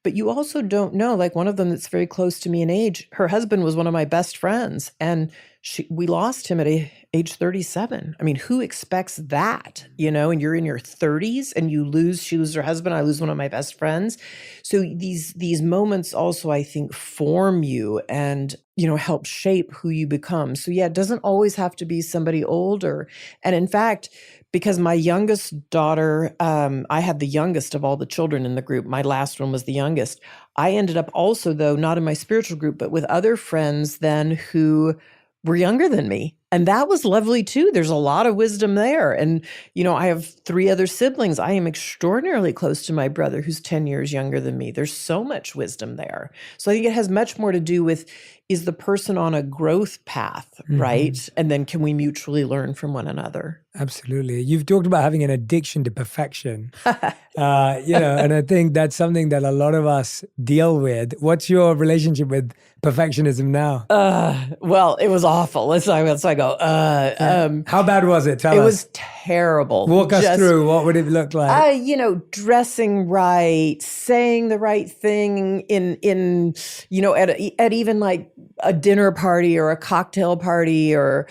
But you also don't know, like one of them that's very close to me in age, her husband was one of my best friends, and we lost him at age 37. I mean, who expects that, you know, and you're in your 30s and she loses her husband, I lose one of my best friends. So these moments also, I think, form you and, you know, help shape who you become. So yeah, it doesn't always have to be somebody older. And in fact, because my youngest daughter, I had the youngest of all the children in the group. My last one was the youngest. I ended up also, though, not in my spiritual group, but with other friends then who were younger than me. And that was lovely too. There's a lot of wisdom there. And, you know, I have 3 other siblings. I am extraordinarily close to my brother who's 10 years younger than me. There's so much wisdom there. So I think it has much more to do with, is the person on a growth path, right? And then can we mutually learn from one another? Absolutely. You've talked about having an addiction to perfection, you know, and I think that's something that a lot of us deal with. What's your relationship with perfectionism now? Well, it was awful. Let's go. How bad was it? Tell it us. was terrible. Walk us through. What would it look like? You know, dressing right, saying the right thing in you know, at even like a dinner party or a cocktail party or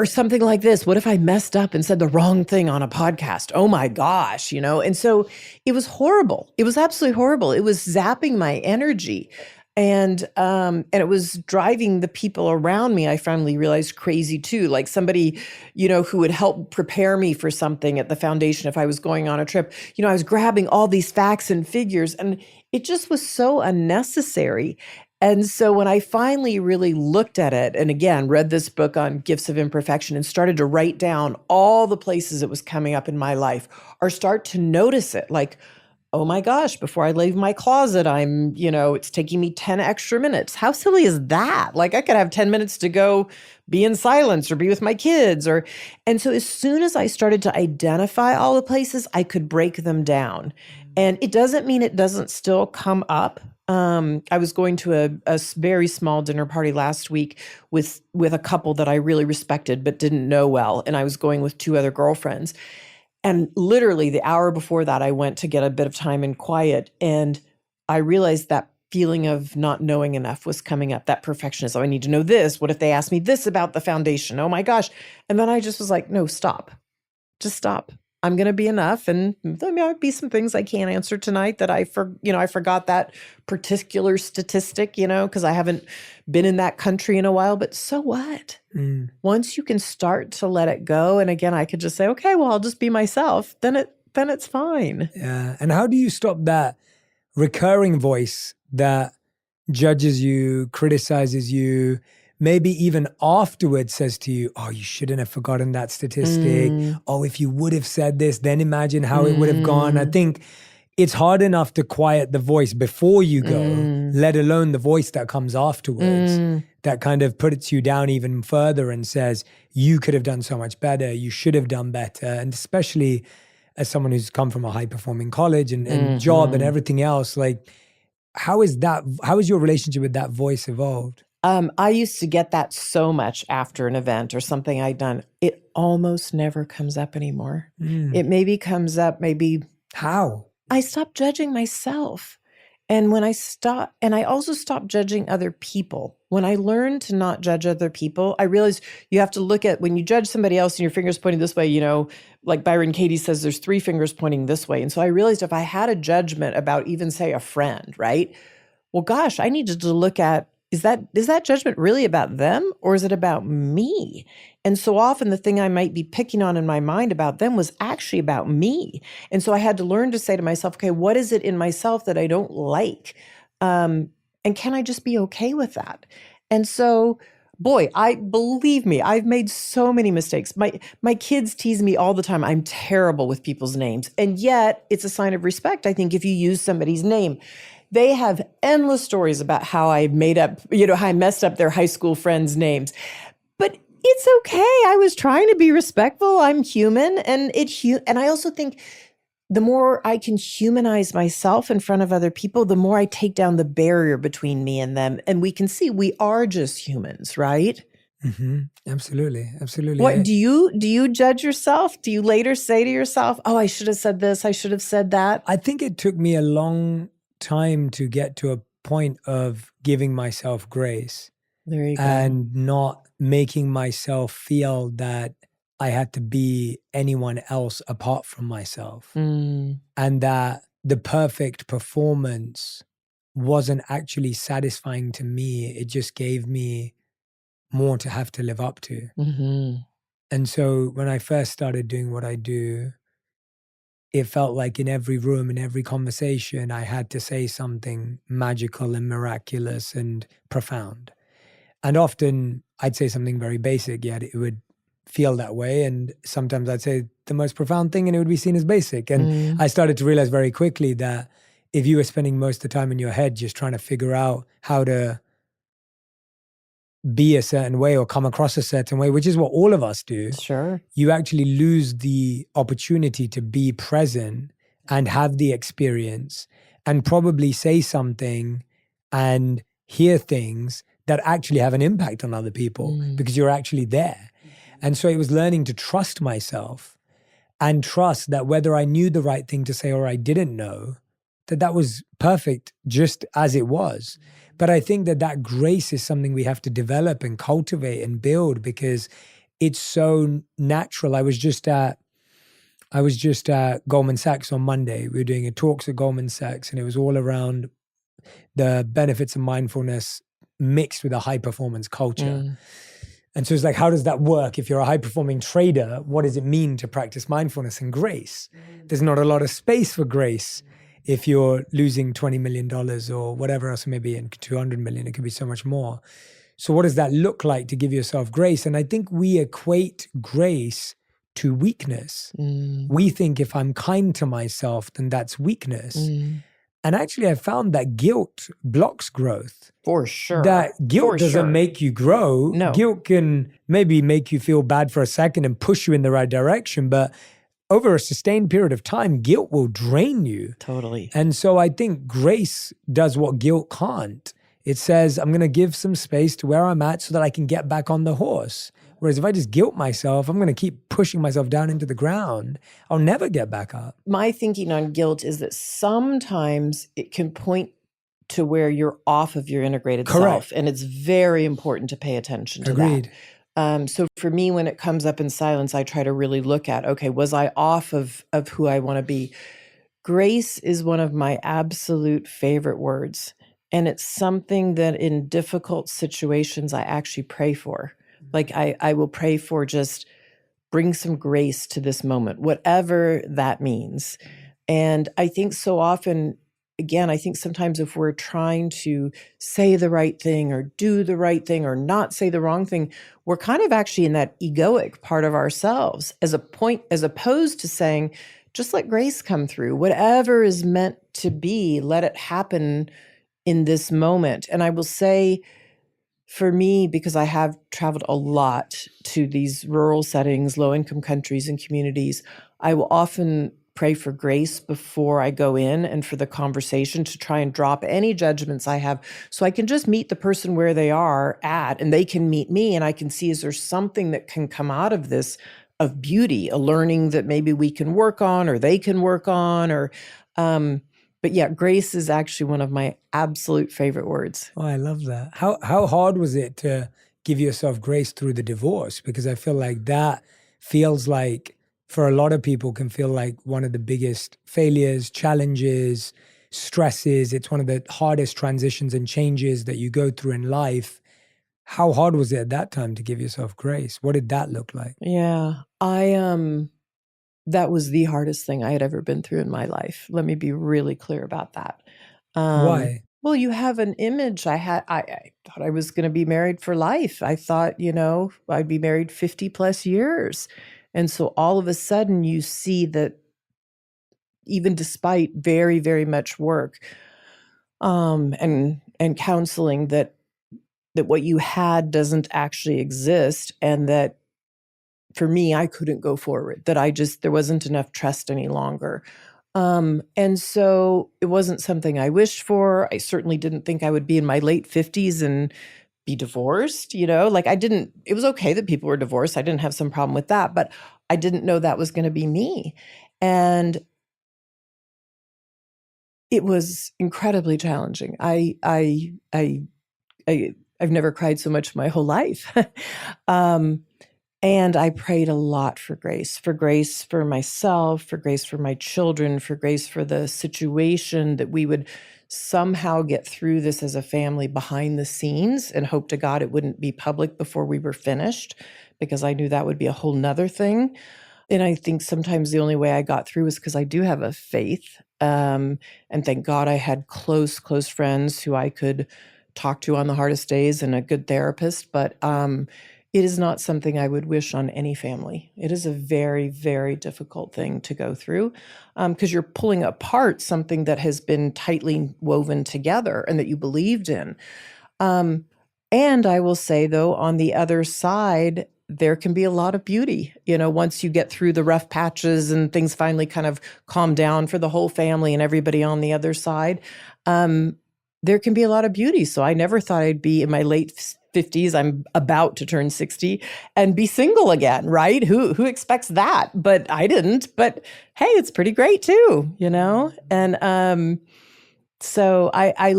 something like this. What if I messed up and said the wrong thing on a podcast? Oh my gosh, you know? And so it was horrible. It was absolutely horrible. It was zapping my energy. And it was driving the people around me, I finally realized, crazy too. Like somebody, you know, who would help prepare me for something at the foundation if I was going on a trip. You know, I was grabbing all these facts and figures, and it just was so unnecessary. And so when I finally really looked at it, and again, read this book on gifts of imperfection and started to write down all the places it was coming up in my life, or start to notice it, like, oh my gosh, before I leave my closet, it's taking me 10 extra minutes. How silly is that? Like I could have 10 minutes to go be in silence or be with my kids and so as soon as I started to identify all the places, I could break them down. And it doesn't mean it doesn't still come up. I was going to a very small dinner party last week with a couple that I really respected but didn't know well. And I was going with 2 other girlfriends. And literally the hour before that, I went to get a bit of time in quiet. And I realized that feeling of not knowing enough was coming up, that perfectionism. I need to know this. What if they ask me this about the foundation? Oh my gosh. And then I just was like, no, stop. Just stop. I'm going to be enough. And there might be some things I can't answer tonight that I forgot that particular statistic, because I haven't been in that country in a while, but so what? Once you can start to let it go. And again, I could just say, okay, well, I'll just be myself. Then it's fine. Yeah. And how do you stop that recurring voice that judges you, criticizes you, maybe even afterwards says to you, oh, you shouldn't have forgotten that statistic. Oh, if you would have said this, then imagine how it would have gone. I think it's hard enough to quiet the voice before you go, let alone the voice that comes afterwards that kind of puts you down even further and says, you could have done so much better. You should have done better. And especially as someone who's come from a high-performing college and job and everything else, like, how is your relationship with that voice evolved? I used to get that so much after an event or something I'd done. It almost never comes up anymore. It maybe comes up, How? I stopped judging myself. And when I stopped, and I also stopped judging other people. When I learned to not judge other people, I realized you have to look at when you judge somebody else and your finger's pointing this way, like Byron Katie says, there's 3 fingers pointing this way. And so I realized if I had a judgment about even say a friend, right? Well, gosh, I needed to look at is that judgment really about them or is it about me? And so often the thing I might be picking on in my mind about them was actually about me. And so I had to learn to say to myself, okay, what is it in myself that I don't like? And can I just be okay with that? And so, boy, believe me, I've made so many mistakes. My kids tease me all the time. I'm terrible with people's names. And yet it's a sign of respect, I think, if you use somebody's name. They have endless stories about how I how I messed up their high school friends' names. But it's okay. I was trying to be respectful. I'm human. And I also think the more I can humanize myself in front of other people, the more I take down the barrier between me and them. And we can see we are just humans, right? Mm-hmm. Absolutely. Absolutely. What do you judge yourself? Do you later say to yourself, oh, I should have said this, I should have said that? I think it took me a long time to get to a point of giving myself grace. There you go. And not making myself feel that I had to be anyone else apart from myself. And that the perfect performance wasn't actually satisfying to me. It just gave me more to have to live up to. Mm-hmm. And so when I first started doing what I do, it felt like in every room, in every conversation, I had to say something magical and miraculous and profound. And often I'd say something very basic, yet it would feel that way. And sometimes I'd say the most profound thing and it would be seen as basic. And I started to realize very quickly that if you were spending most of the time in your head just trying to figure out how to be a certain way or come across a certain way, which is what all of us do, Sure. you actually lose the opportunity to be present and have the experience and probably say something and hear things that actually have an impact on other people because you're actually there. And so it was learning to trust myself and trust that whether I knew the right thing to say or I didn't know, that was perfect just as it was. But I think that grace is something we have to develop and cultivate and build because it's so natural. I was just at Goldman Sachs on Monday. We were doing a talks at Goldman Sachs and it was all around the benefits of mindfulness mixed with a high performance culture. And so it's like, how does that work? If you're a high performing trader, what does it mean to practice mindfulness and grace? There's not a lot of space for grace if you're losing $20 million or whatever else it may be, and 200 million, it could be so much more. So what does that look like to give yourself grace? And I think we equate grace to weakness. We think if I'm kind to myself, then that's weakness. And actually, I found that guilt blocks growth. For sure. That guilt doesn't make you grow. No. Guilt can maybe make you feel bad for a second and push you in the right direction. But over a sustained period of time, guilt will drain you. Totally. And so I think grace does what guilt can't. It says, I'm going to give some space to where I'm at so that I can get back on the horse. Whereas if I just guilt myself, I'm going to keep pushing myself down into the ground. I'll never get back up. My thinking on guilt is that sometimes it can point to where you're off of your integrated self. And it's very important to pay attention to that. So for me, when it comes up in silence, I try to really look at, okay, was I off of who I want to be? Grace is one of my absolute favorite words. And it's something that in difficult situations, I actually pray for. Like I will pray for just bring some grace to this moment, whatever that means. And I think so often, again, I think sometimes if we're trying to say the right thing or do the right thing or not say the wrong thing, we're kind of actually in that egoic part of ourselves as opposed to saying, just let grace come through. Whatever is meant to be, let it happen in this moment. And I will say, for me, because I have traveled a lot to these rural settings, low-income countries and communities, I will often pray for grace before I go in and for the conversation to try and drop any judgments I have so I can just meet the person where they are at and they can meet me and I can see, is there something that can come out of this of beauty, a learning that maybe we can work on or they can work on or but yeah, grace is actually one of my absolute favorite words. Oh, I love that. How hard was it to give yourself grace through the divorce? Because I feel like that feels like, for a lot of people, can feel like one of the biggest failures, challenges, stresses. It's one of the hardest transitions and changes that you go through in life. How hard was it at that time to give yourself grace? What did that look like? Yeah, that was the hardest thing I had ever been through in my life. Let me be really clear about that. Why? Well, you have an image. I thought I was going to be married for life. I thought, I'd be married 50 plus years. And so all of a sudden you see that even despite very, very much work, and counseling, that what you had doesn't actually exist, and that for me, I couldn't go forward, that there wasn't enough trust any longer. And so it wasn't something I wished for. I certainly didn't think I would be in my late 50s and be divorced, it was okay that people were divorced. I didn't have some problem with that, but I didn't know that was going to be me. And it was incredibly challenging. I've never cried so much in my whole life. And I prayed a lot for grace for myself, for grace for my children, for grace for the situation, that we would somehow get through this as a family behind the scenes, and hope to God it wouldn't be public before we were finished, because I knew that would be a whole nother thing. And I think sometimes the only way I got through was because I do have a faith. And thank God I had close friends who I could talk to on the hardest days, and a good therapist. But it is not something I would wish on any family. It is a very, very difficult thing to go through, because you're pulling apart something that has been tightly woven together and that you believed in. And I will say, though, on the other side, there can be a lot of beauty. Once you get through the rough patches and things finally kind of calm down for the whole family and everybody on the other side, there can be a lot of beauty. So I never thought I'd be in my late 50s. I'm about to turn 60 and be single again, right? Who expects that? But I didn't. But hey, it's pretty great too, And so I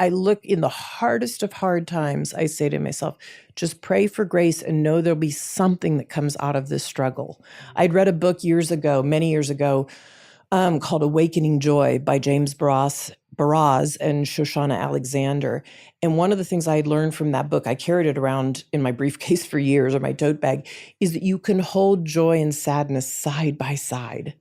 look in the hardest of hard times. I say to myself, just pray for grace and know there'll be something that comes out of this struggle. I'd read a book many years ago, called Awakening Joy by James Baraz and Shoshana Alexander. And one of the things I had learned from that book, I carried it around in my briefcase for years, or my tote bag, is that you can hold joy and sadness side by side.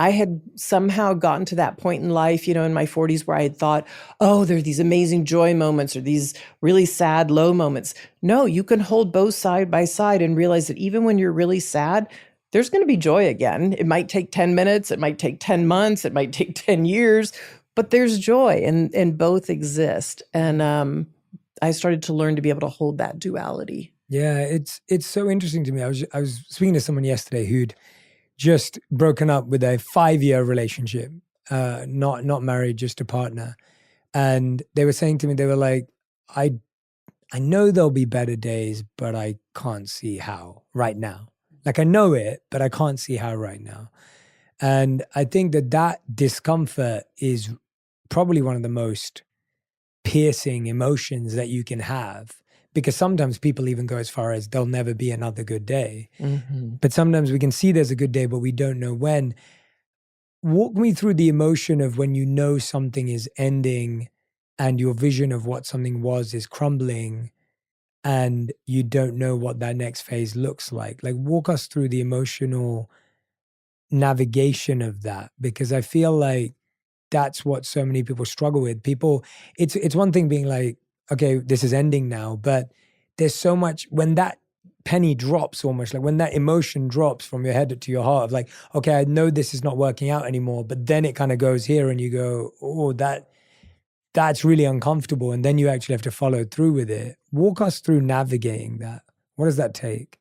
I had somehow gotten to that point in life, in my 40s, where I had thought, oh, there are these amazing joy moments or these really sad low moments. No, you can hold both side by side and realize that even when you're really sad, there's going to be joy again. It might take 10 minutes, it might take 10 months, it might take 10 years, but there's joy, and both exist. And I started to learn to be able to hold that duality. Yeah, it's so interesting to me. I was speaking to someone yesterday who'd just broken up with a 5-year relationship, not married, just a partner. And they were saying to me, they were like, I know there'll be better days, but I can't see how right now. Like, I know it, but I can't see how right now. And I think that discomfort is probably one of the most piercing emotions that you can have, because sometimes people even go as far as there'll never be another good day. Mm-hmm. But sometimes we can see there's a good day, but we don't know when. Walk me through the emotion of when you know something is ending and your vision of what something was is crumbling, and you don't know what that next phase looks like. Like, walk us through the emotional navigation of that, because I feel like that's what so many people struggle with. It's one thing being like, okay, this is ending now, but there's so much, when that penny drops, almost like when that emotion drops from your head to your heart of like, okay, I know this is not working out anymore, but then it kind of goes here and you go, oh, that's really uncomfortable. And then you actually have to follow through with it. Walk us through navigating that. What does that take?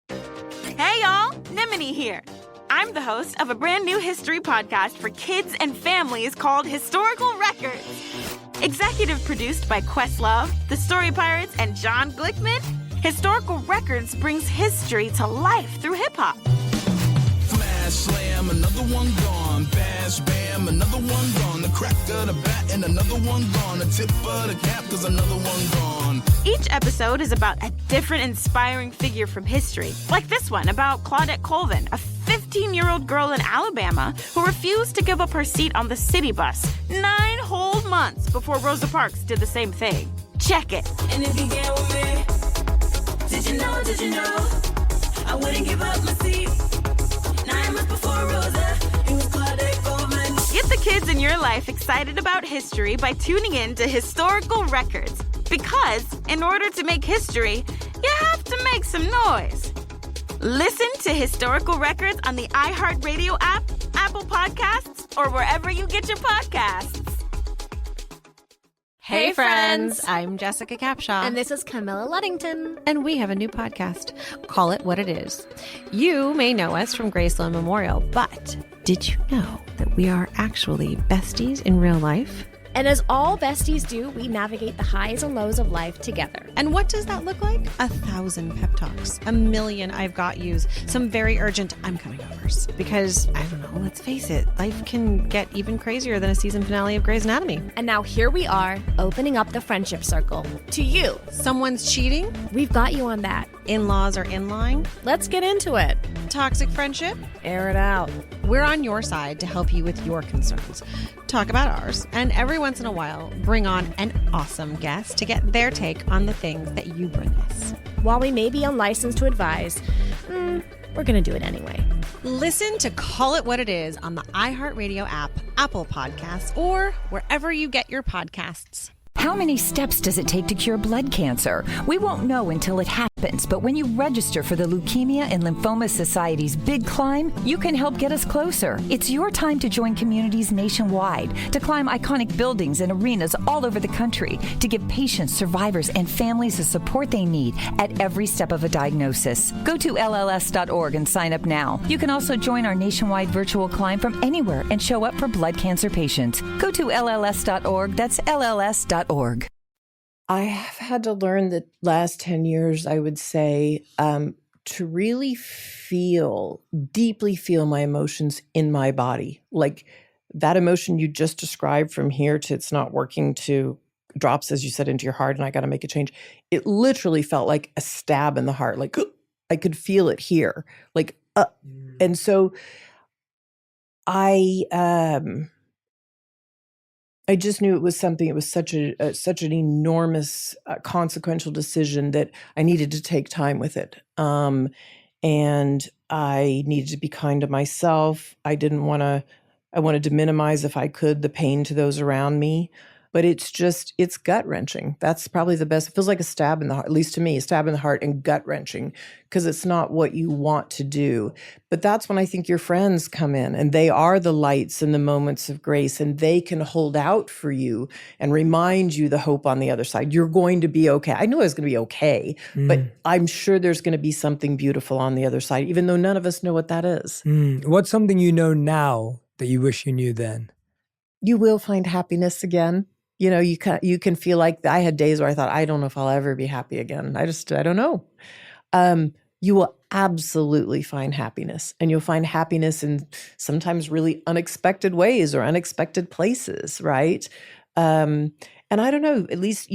Hey, y'all. Nimini here. I'm the host of a brand new history podcast for kids and families called Historical Records. Executive produced by Questlove, The Story Pirates, and John Glickman, Historical Records brings history to life through hip-hop. Smash, slam, another one gone. Bash, bam, another one gone. The crack of the bat and another one gone. The tip of the cap, cause another one gone. Each episode is about a different inspiring figure from history. Like this one about Claudette Colvin, a 15-year-old girl in Alabama who refused to give up her seat on the city bus 9 whole months before Rosa Parks did the same thing. Check it. And if you get with me, did you know, I wouldn't give up my seat. 9 months before Rosa, it was Claudette Coleman. Get the kids in your life excited about history by tuning in to Historical Records. Because in order to make history, you have to make some noise. Listen to Historical Records on the iHeartRadio app, Apple Podcasts, or wherever you get your podcasts. Hey friends, I'm Jessica Capshaw. And this is Camilla Luddington. And we have a new podcast, Call It What It Is. You may know us from Graceland Memorial, but did you know that we are actually besties in real life? And as all besties do, we navigate the highs and lows of life together. And what does that look like? 1,000 pep talks, 1,000,000 I've got yous, some very urgent I'm coming overs. Because, I don't know, let's face it, life can get even crazier than a season finale of Grey's Anatomy. And now here we are, opening up the friendship circle to you. Someone's cheating? We've got you on that. In-laws are in line? Let's get into it. Toxic friendship? Air it out. We're on your side to help you with your concerns. Talk about ours, and every once in a while, bring on an awesome guest to get their take on the things that you bring us. While we may be unlicensed to advise, we're going to do it anyway. Listen to Call It What It Is on the iHeartRadio app, Apple Podcasts, or wherever you get your podcasts. How many steps does it take to cure blood cancer? We won't know until it happens, but when you register for the Leukemia and Lymphoma Society's Big Climb, you can help get us closer. It's your time to join communities nationwide, to climb iconic buildings and arenas all over the country, to give patients, survivors, and families the support they need at every step of a diagnosis. Go to LLS.org and sign up now. You can also join our nationwide virtual climb from anywhere and show up for blood cancer patients. Go to LLS.org. That's LLS.org. I have had to learn the last 10 years, I would say, to really deeply feel my emotions in my body. Like that emotion you just described from here to it's not working to drops, as you said, into your heart and I got to make a change. It literally felt like a stab in the heart. Like I could feel it here. Like, and so I just knew it was something. It was such an enormous, consequential decision that I needed to take time with it, and I needed to be kind to myself. I wanted to minimize, if I could, the pain to those around me. But it's gut wrenching. That's probably the best. It feels like a stab in the heart, at least to me, a stab in the heart and gut wrenching, because it's not what you want to do. But that's when I think your friends come in, and they are the lights and the moments of grace, and they can hold out for you and remind you the hope on the other side. You're going to be okay. I knew I was going to be okay, but I'm sure there's going to be something beautiful on the other side, even though none of us know what that is. What's something you know now that you wish you knew then? You will find happiness again. You know, you can feel like I had days where I thought, I don't know if I'll ever be happy again. I don't know. You will absolutely find happiness, and you'll find happiness in sometimes really unexpected ways or unexpected places, right? And I don't know, at least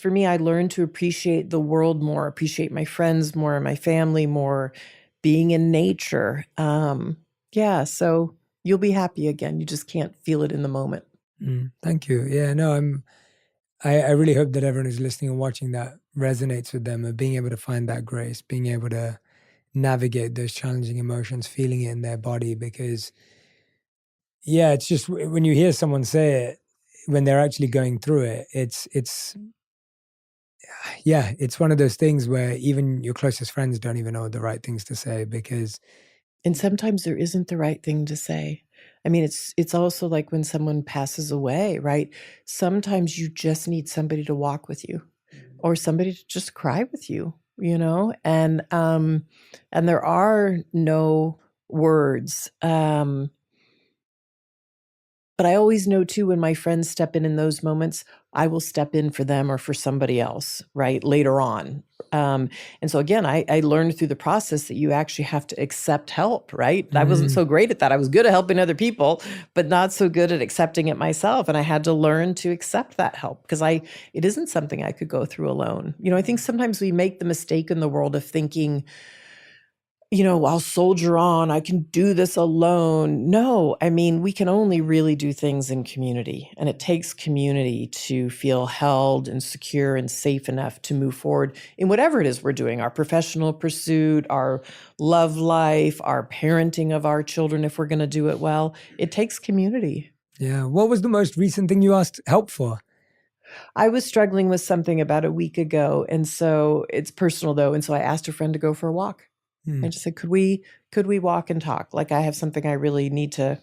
for me, I learned to appreciate the world more, appreciate my friends more, my family more, being in nature. So you'll be happy again. You just can't feel it in the moment. Thank you. Yeah, no, I really hope that everyone who's listening and watching that resonates with them, of being able to find that grace, being able to navigate those challenging emotions, feeling it in their body. Because, yeah, it's just when you hear someone say it, when they're actually going through it, it's one of those things where even your closest friends don't even know the right things to say, and sometimes there isn't the right thing to say. I mean, it's also like when someone passes away, right? Sometimes you just need somebody to walk with you, or somebody to just cry with you, you know? And there are no words. But I always know too, when my friends step in those moments, I will step in for them or for somebody else, right? Later on. And so again, I learned through the process that you actually have to accept help, right? I wasn't so great at that. I was good at helping other people, but not so good at accepting it myself. And I had to learn to accept that help, because it isn't something I could go through alone. You know, I think sometimes we make the mistake in the world of thinking, I'll soldier on. I can do this alone. No, I mean, we can only really do things in community. And it takes community to feel held and secure and safe enough to move forward in whatever it is we're doing, our professional pursuit, our love life, our parenting of our children, if we're going to do it well. It takes community. Yeah. What was the most recent thing you asked help for? I was struggling with something about a week ago. And so it's personal though. And so I asked a friend to go for a walk. I just said, could we walk and talk? Like I have something I really need to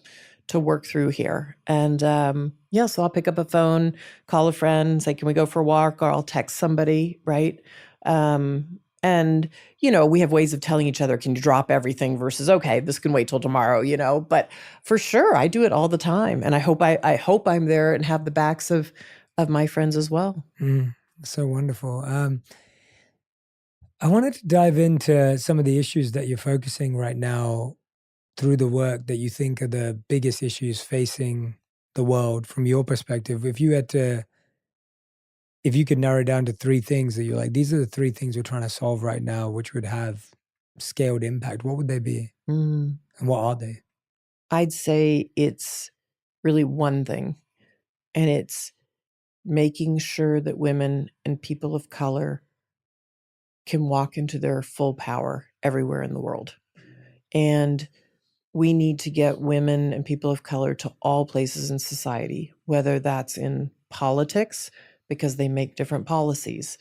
work through here. And so I'll pick up a phone, call a friend, say, can we go for a walk? Or I'll text somebody, right? And, we have ways of telling each other, can you drop everything versus, okay, this can wait till tomorrow, but for sure, I do it all the time. And I hope I'm there and have the backs of my friends as well. So wonderful. I wanted to dive into some of the issues that you're focusing right now through the work that you think are the biggest issues facing the world from your perspective. If you could narrow it down to three things that you're like, these are the three things we're trying to solve right now, which would have scaled impact, what would they be? And what are they? I'd say it's really one thing, and it's making sure that women and people of color can walk into their full power everywhere in the world. And we need to get women and people of color to all places in society, whether that's in politics, because they make different policies,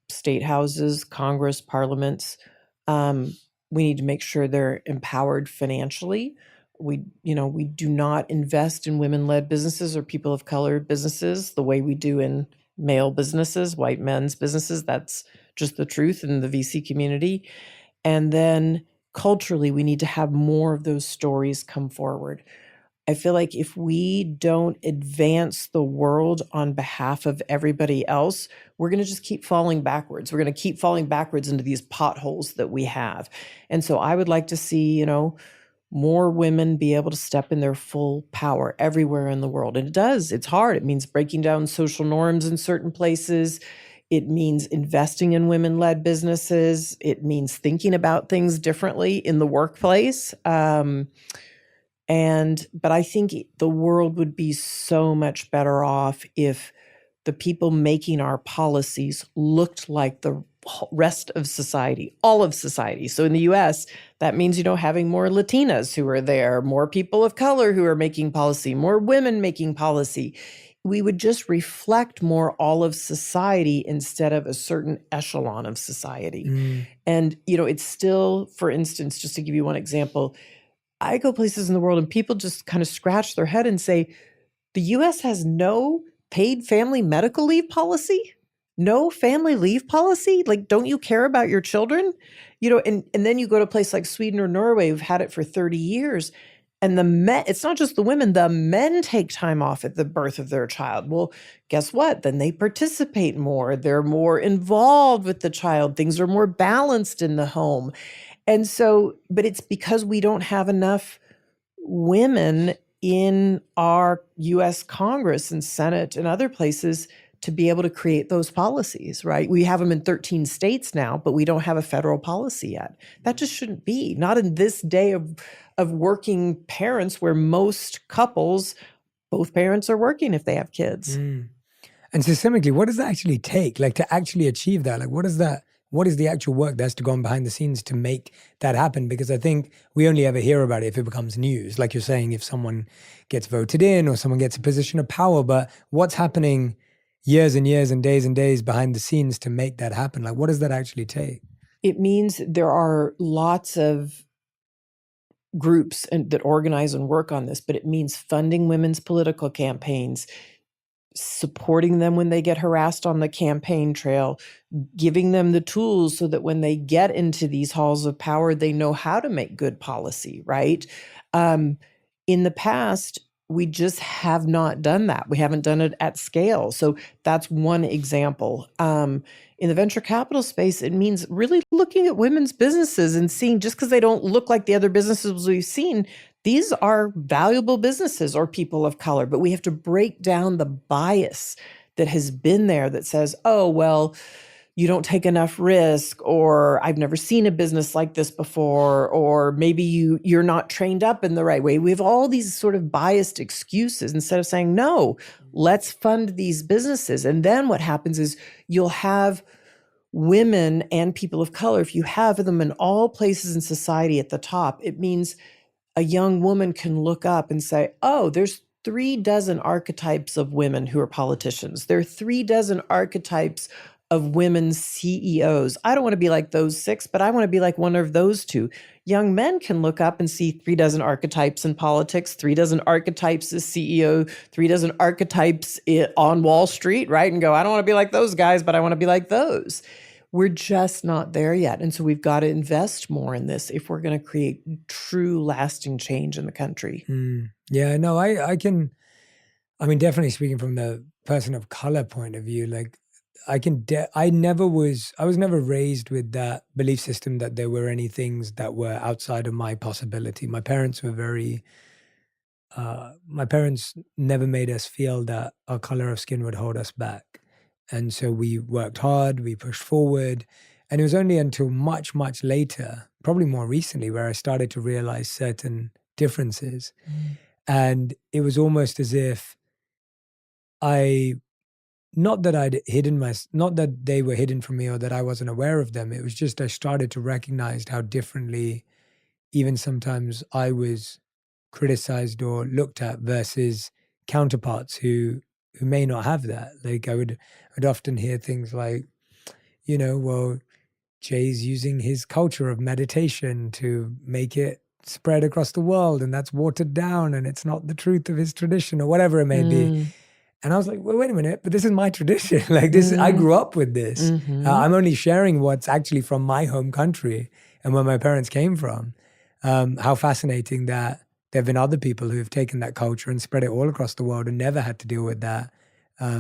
state houses, Congress, parliaments. We need to make sure they're empowered financially. We do not invest in women-led businesses or people of color businesses the way we do in male businesses, white men's businesses. That's just the truth in the VC community. And then culturally, we need to have more of those stories come forward. I feel like if we don't advance the world on behalf of everybody else, we're going to just keep falling backwards. We're going to keep falling backwards into these potholes that we have. And so I would like to see, more women be able to step in their full power everywhere in the world. And it does. It's hard. It means breaking down social norms in certain places. It means investing in women-led businesses. It means thinking about things differently in the workplace. But I think the world would be so much better off if the people making our policies looked like the rest of society, all of society. So in the US, that means, having more Latinas who are there, more people of color who are making policy, more women making policy. We would just reflect more all of society instead of a certain echelon of society. And, it's still, for instance, just to give you one example, I go places in the world and people just kind of scratch their head and say, the US has no paid family medical leave policy? No family leave policy? Like, don't you care about your children? And then you go to a place like Sweden or Norway who've had it for 30 years. And the men, it's not just the women, the men take time off at the birth of their child. Well, guess what? Then they participate more. They're more involved with the child. Things are more balanced in the home. And so, but it's because we don't have enough women in our US Congress and Senate and other places to be able to create those policies, right? We have them in 13 states now, but we don't have a federal policy yet. That just shouldn't be. Not in this day of working parents where most couples, both parents are working if they have kids. And systemically, what does that actually take? Like to actually achieve that? Like what is the actual work that has to go on behind the scenes to make that happen? Because I think we only ever hear about it if it becomes news. Like you're saying, if someone gets voted in or someone gets a position of power, but what's happening years and years and days behind the scenes to make that happen? Like, what does that actually take? It means there are lots of groups that organize and work on this, but it means funding women's political campaigns, supporting them when they get harassed on the campaign trail, giving them the tools so that when they get into these halls of power, they know how to make good policy, right? In the past, we just have not done that. We haven't done it at scale. So that's one example. In the venture capital space, it means really looking at women's businesses and seeing, just because they don't look like the other businesses we've seen, these are valuable businesses or people of color, but we have to break down the bias that has been there that says, oh, well, you don't take enough risk, or I've never seen a business like this before, or maybe you're not trained up in the right way. We have all these sort of biased excuses instead of saying, no, let's fund these businesses. And then what happens is you'll have women and people of color, if you have them in all places in society at the top, it means a young woman can look up and say, oh, there's 36 archetypes of women who are politicians. There are 36 archetypes of women CEOs. I don't want to be like those 6, but I want to be like one of those 2. Young men can look up and see 36 archetypes in politics, 36 archetypes as CEO, 36 archetypes on Wall Street, right? And go, I don't want to be like those guys, but I want to be like those. We're just not there yet. And so we've got to invest more in this if we're going to create true lasting change in the country. Yeah, no, I mean, definitely speaking from the person of color point of view, like I was never raised with that belief system that there were any things that were outside of my possibility. My parents never made us feel that our color of skin would hold us back. And so we worked hard, we pushed forward. And it was only until much, much later, probably more recently, where I started to realize certain differences. And it was almost as if not that they were hidden from me or that I wasn't aware of them. It was just I started to recognize how differently even sometimes I was criticized or looked at versus counterparts who may not have that. Like I'd often hear things like, well, Jay's using his culture of meditation to make it spread across the world, and that's watered down, and it's not the truth of his tradition, or whatever it may be. And I was like, well, wait a minute, but this is my tradition. Like this, I grew up with this. I'm only sharing what's actually from my home country and where my parents came from. How fascinating that there have been other people who have taken that culture and spread it all across the world and never had to deal with that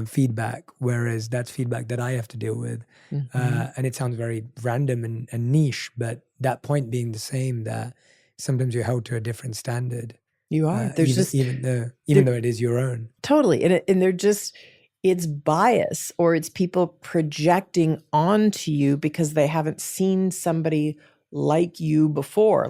feedback, whereas that's feedback that I have to deal with. And it sounds very random and niche, but that point being the same, that sometimes you're held to a different standard. You are. Even though it is your own. Totally. And it's bias, or it's people projecting onto you because they haven't seen somebody like you before.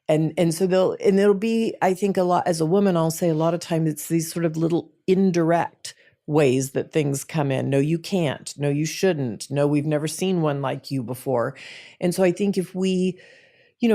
And so it'll be, I think a lot, as a woman, I'll say a lot of times it's these sort of little indirect ways that things come in. No, you can't. No, you shouldn't. No, we've never seen one like you before. And so I think if we,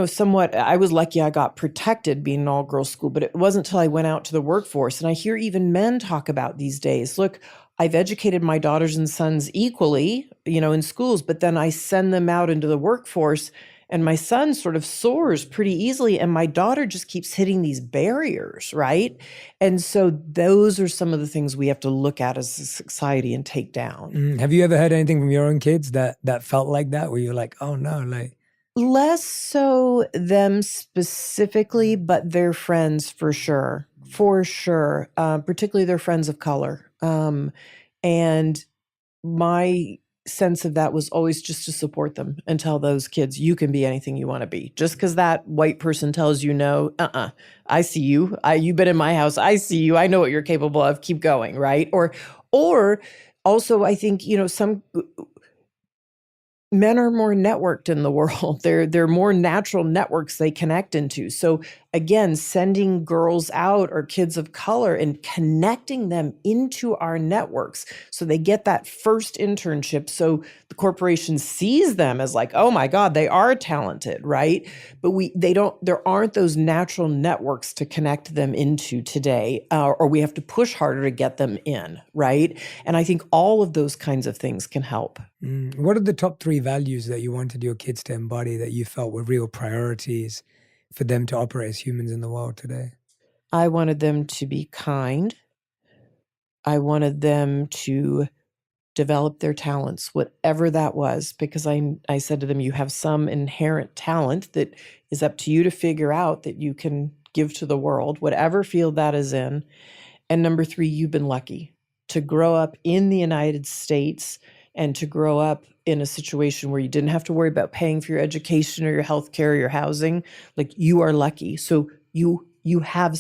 somewhat, I was lucky I got protected being an all-girls school, but it wasn't until I went out to the workforce. And I hear even men talk about these days, look, I've educated my daughters and sons equally, in schools, but then I send them out into the workforce and my son sort of soars pretty easily. And my daughter just keeps hitting these barriers, right? And so those are some of the things we have to look at as a society and take down. Have you ever heard anything from your own kids that felt like that, where you're like, oh no, like... Less so them specifically, but their friends for sure, particularly their friends of color. And my sense of that was always just to support them and tell those kids, you can be anything you want to be. Just because that white person tells you no, I see you. You've been in my house. I see you. I know what you're capable of. Keep going, right? Or also, I think, some... men are more networked in the world. They're more natural networks they connect into. So again, sending girls out or kids of color and connecting them into our networks so they get that first internship. So the corporation sees them as like, oh my God, they are talented, right? But there aren't those natural networks to connect them into today, or we have to push harder to get them in, right? And I think all of those kinds of things can help. What are the top 3 values that you wanted your kids to embody that you felt were real priorities for them to operate as humans in the world today? I wanted them to be kind. I wanted them to develop their talents, whatever that was, because I said to them, you have some inherent talent that is up to you to figure out that you can give to the world, whatever field that is in. And number 3, you've been lucky to grow up in the United States and to grow up in a situation where you didn't have to worry about paying for your education or your health care or your housing. Like, you are lucky. So you you have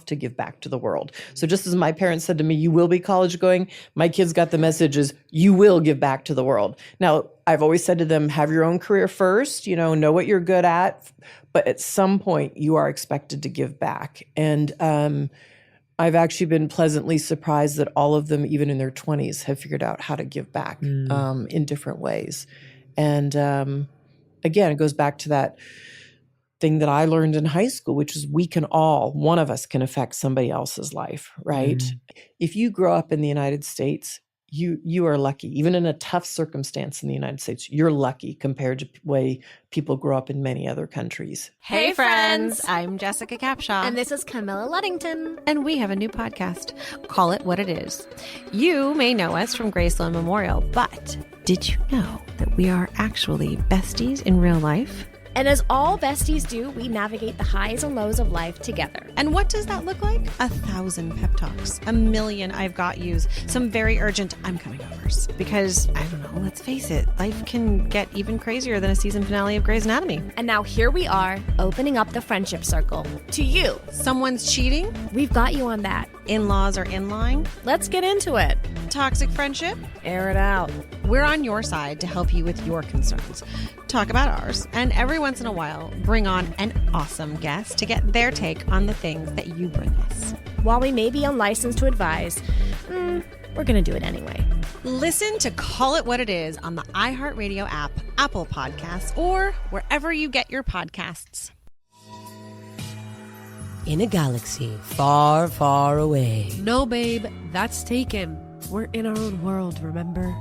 to give back to the world. So just as my parents said to me, you will be college going, my kids got the message is you will give back to the world. Now, I've always said to them, have your own career first, know what you're good at, but at some point you are expected to give back. And I've actually been pleasantly surprised that all of them, even in their 20s, have figured out how to give back in different ways. And again, it goes back to that thing that I learned in high school, which is one of us can affect somebody else's life, right? If you grow up in the United States, you are lucky. Even in a tough circumstance in the United States, you're lucky compared to the way people grow up in many other countries. Hey friends, I'm Jessica Capshaw. And this is Camilla Luddington. And we have a new podcast, Call It What It Is. You may know us from Graceland Memorial, but did you know that we are actually besties in real life? And as all besties do, we navigate the highs and lows of life together. And what does that look like? 1,000 pep talks, 1,000,000 I've got yous, some very urgent I'm coming overs. Because, I don't know, let's face it, life can get even crazier than a season finale of Grey's Anatomy. And now here we are, opening up the friendship circle. To you. Someone's cheating? We've got you on that. In-laws are in line? Let's get into it. Toxic friendship? Air it out. We're on your side to help you with your concerns. Talk about ours, and every once in a while, bring on an awesome guest to get their take on the things that you bring us. While we may be unlicensed to advise, we're going to do it anyway. Listen to Call It What It Is on the iHeartRadio app, Apple Podcasts, or wherever you get your podcasts. In a galaxy far, far away. No, babe, that's taken. We're in our own world, remember?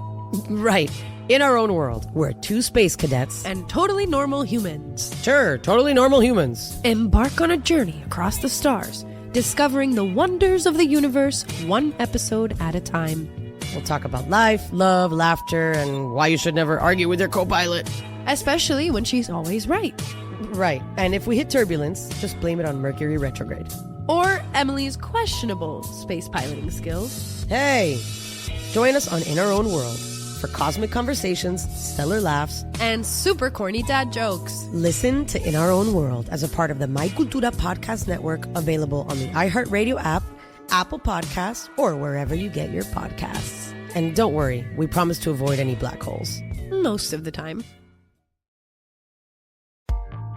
Right. In our own world, we're two space cadets. And totally normal humans. Sure, totally normal humans. Embark on a journey across the stars, discovering the wonders of the universe, one episode at a time. We'll talk about life, love, laughter, and why you should never argue with your co-pilot. Especially when she's always right. Right. And if we hit turbulence, just blame it on Mercury retrograde. Or Emily's questionable space piloting skills. Hey, join us on In Our Own World for cosmic conversations, stellar laughs, and super corny dad jokes. Listen to In Our Own World as a part of the My Cultura podcast network, available on the iHeartRadio app, Apple Podcasts, or wherever you get your podcasts. And don't worry, we promise to avoid any black holes. Most of the time.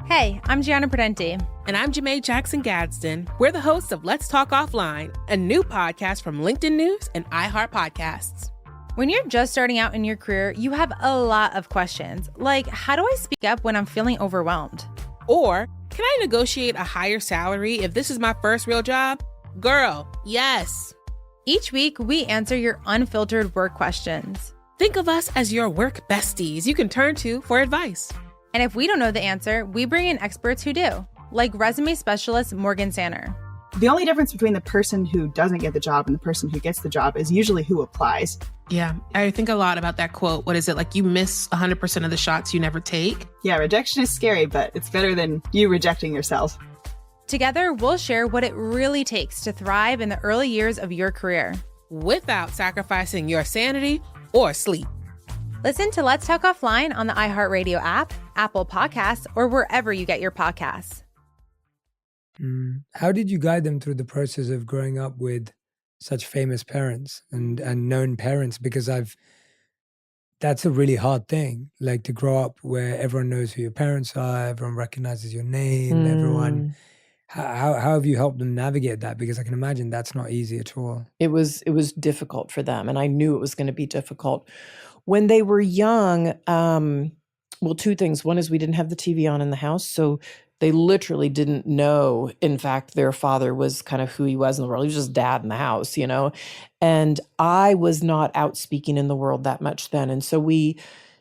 Hey, I'm Gianna Prudenti. And I'm Jamae Jackson Gadsden. We're the hosts of Let's Talk Offline, a new podcast from LinkedIn News and iHeart Podcasts. When you're just starting out in your career, you have a lot of questions, like how do I speak up when I'm feeling overwhelmed? Or, can I negotiate a higher salary if this is my first real job? Girl, yes. Each week, we answer your unfiltered work questions. Think of us as your work besties you can turn to for advice. And if we don't know the answer, we bring in experts who do, like resume specialist Morgan Sanner. The only difference between the person who doesn't get the job and the person who gets the job is usually who applies. Yeah, I think a lot about that quote. What is it? Like, you miss 100% of the shots you never take? Yeah, rejection is scary, but it's better than you rejecting yourself. Together, we'll share what it really takes to thrive in the early years of your career, without sacrificing your sanity or sleep. Listen to Let's Talk Offline on the iHeartRadio app, Apple Podcasts, or wherever you get your podcasts. How did you guide them through the process of growing up with such famous parents and known parents? Because that's a really hard thing, like to grow up where everyone knows who your parents are, everyone recognizes your name, everyone. How have you helped them navigate that? Because I can imagine that's not easy at all. It was difficult for them, and I knew it was going to be difficult. When they were young, well, two things. One is we didn't have the TV on in the house, so they literally didn't know, in fact, their father was kind of who he was in the world. He was just dad in the house, you know? And I was not out speaking in the world that much then. And so we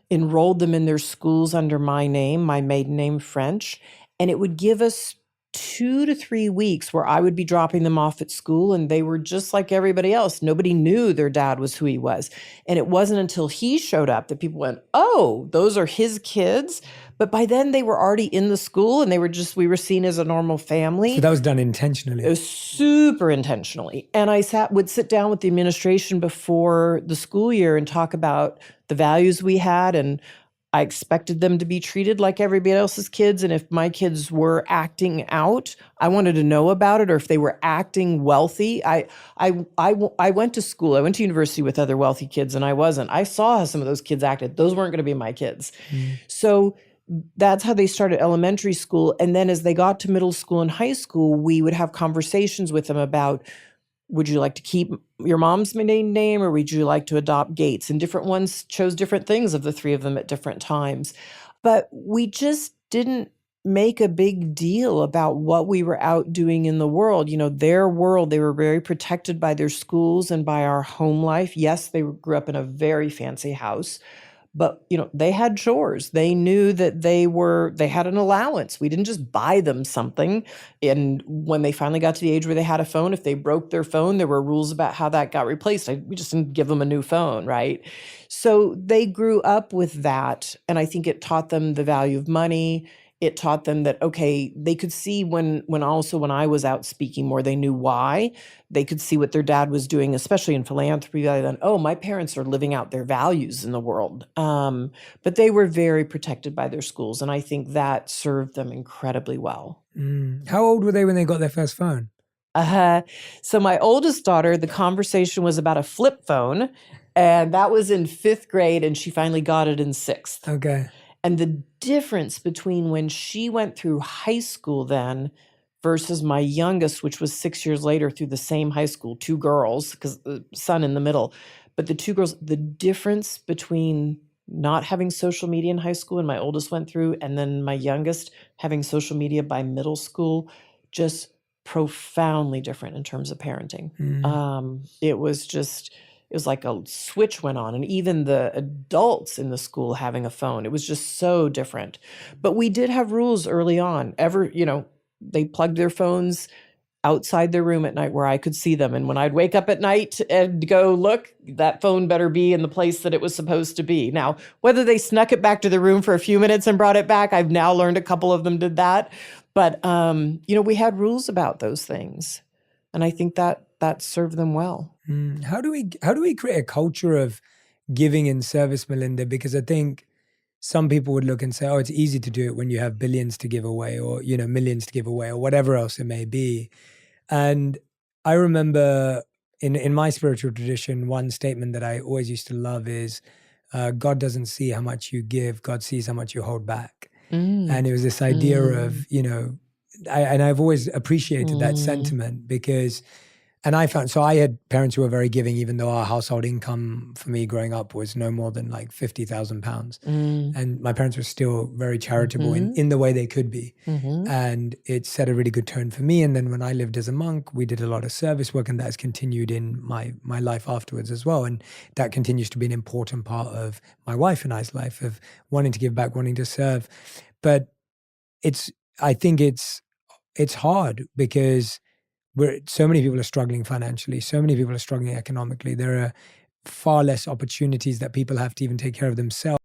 enrolled them in their schools under my name, my maiden name, French. And it would give us 2 to 3 weeks where I would be dropping them off at school and they were just like everybody else. Nobody knew their dad was who he was. And it wasn't until he showed up that people went, oh, those are his kids. But by then they were already in the school and we were seen as a normal family. So that was done intentionally. It was super intentionally. And I would sit down with the administration before the school year and talk about the values we had. And I expected them to be treated like everybody else's kids. And if my kids were acting out, I wanted to know about it. Or if they were acting wealthy, I went to school. I went to university with other wealthy kids, and I wasn't. I saw how some of those kids acted. Those weren't going to be my kids. So that's how they started elementary school. And then as they got to middle school and high school, we would have conversations with them about, would you like to keep your mom's maiden name, or would you like to adopt Gates? And different ones chose different things of the three of them at different times. But we just didn't make a big deal about what we were out doing in the world. You know, their world, they were very protected by their schools and by our home life. Yes, they grew up in a very fancy house, but, you know, they had chores. They knew that they had an allowance. We didn't just buy them something. And when they finally got to the age where they had a phone, if they broke their phone, there were rules about how that got replaced. We just didn't give them a new phone, right? So they grew up with that. And I think it taught them the value of money. It taught them that, okay, they could see when I was out speaking more, they knew why. They could see what their dad was doing, especially in philanthropy, rather than, oh, my parents are living out their values in the world. But they were very protected by their schools. And I think that served them incredibly well. How old were they when they got their first phone? So my oldest daughter, the conversation was about a flip phone. And that was in 5th grade. And she finally got it in 6th. Okay. And the difference between when she went through high school then versus my youngest, which was 6 years later through the same high school, 2 girls, because the son in the middle, but the 2 girls, the difference between not having social media in high school and my oldest went through, and then my youngest having social media by middle school, just profoundly different in terms of parenting. It was like a switch went on, and even the adults in the school having a phone, it was just so different. But we did have rules early on. They plugged their phones outside their room at night where I could see them. And when I'd wake up at night and go, look, that phone better be in the place that it was supposed to be. Now, whether they snuck it back to the room for a few minutes and brought it back, I've now learned a couple of them did that. But, we had rules about those things. And I think that served them well. How do we create a culture of giving and service, Melinda? Because I think some people would look and say, oh, it's easy to do it when you have billions to give away, or, millions to give away, or whatever else it may be. And I remember in my spiritual tradition, one statement that I always used to love is, God doesn't see how much you give, God sees how much you hold back. And it was this idea of, I've always appreciated that sentiment because, and I had parents who were very giving, even though our household income for me growing up was no more than like £50,000. And my parents were still very charitable in the way they could be. And it set a really good tone for me. And then when I lived as a monk, we did a lot of service work, and that has continued in my life afterwards as well. And that continues to be an important part of my wife and I's life, of wanting to give back, wanting to serve. But I think it's hard because so many people are struggling financially. So many people are struggling economically. There are far less opportunities that people have to even take care of themselves.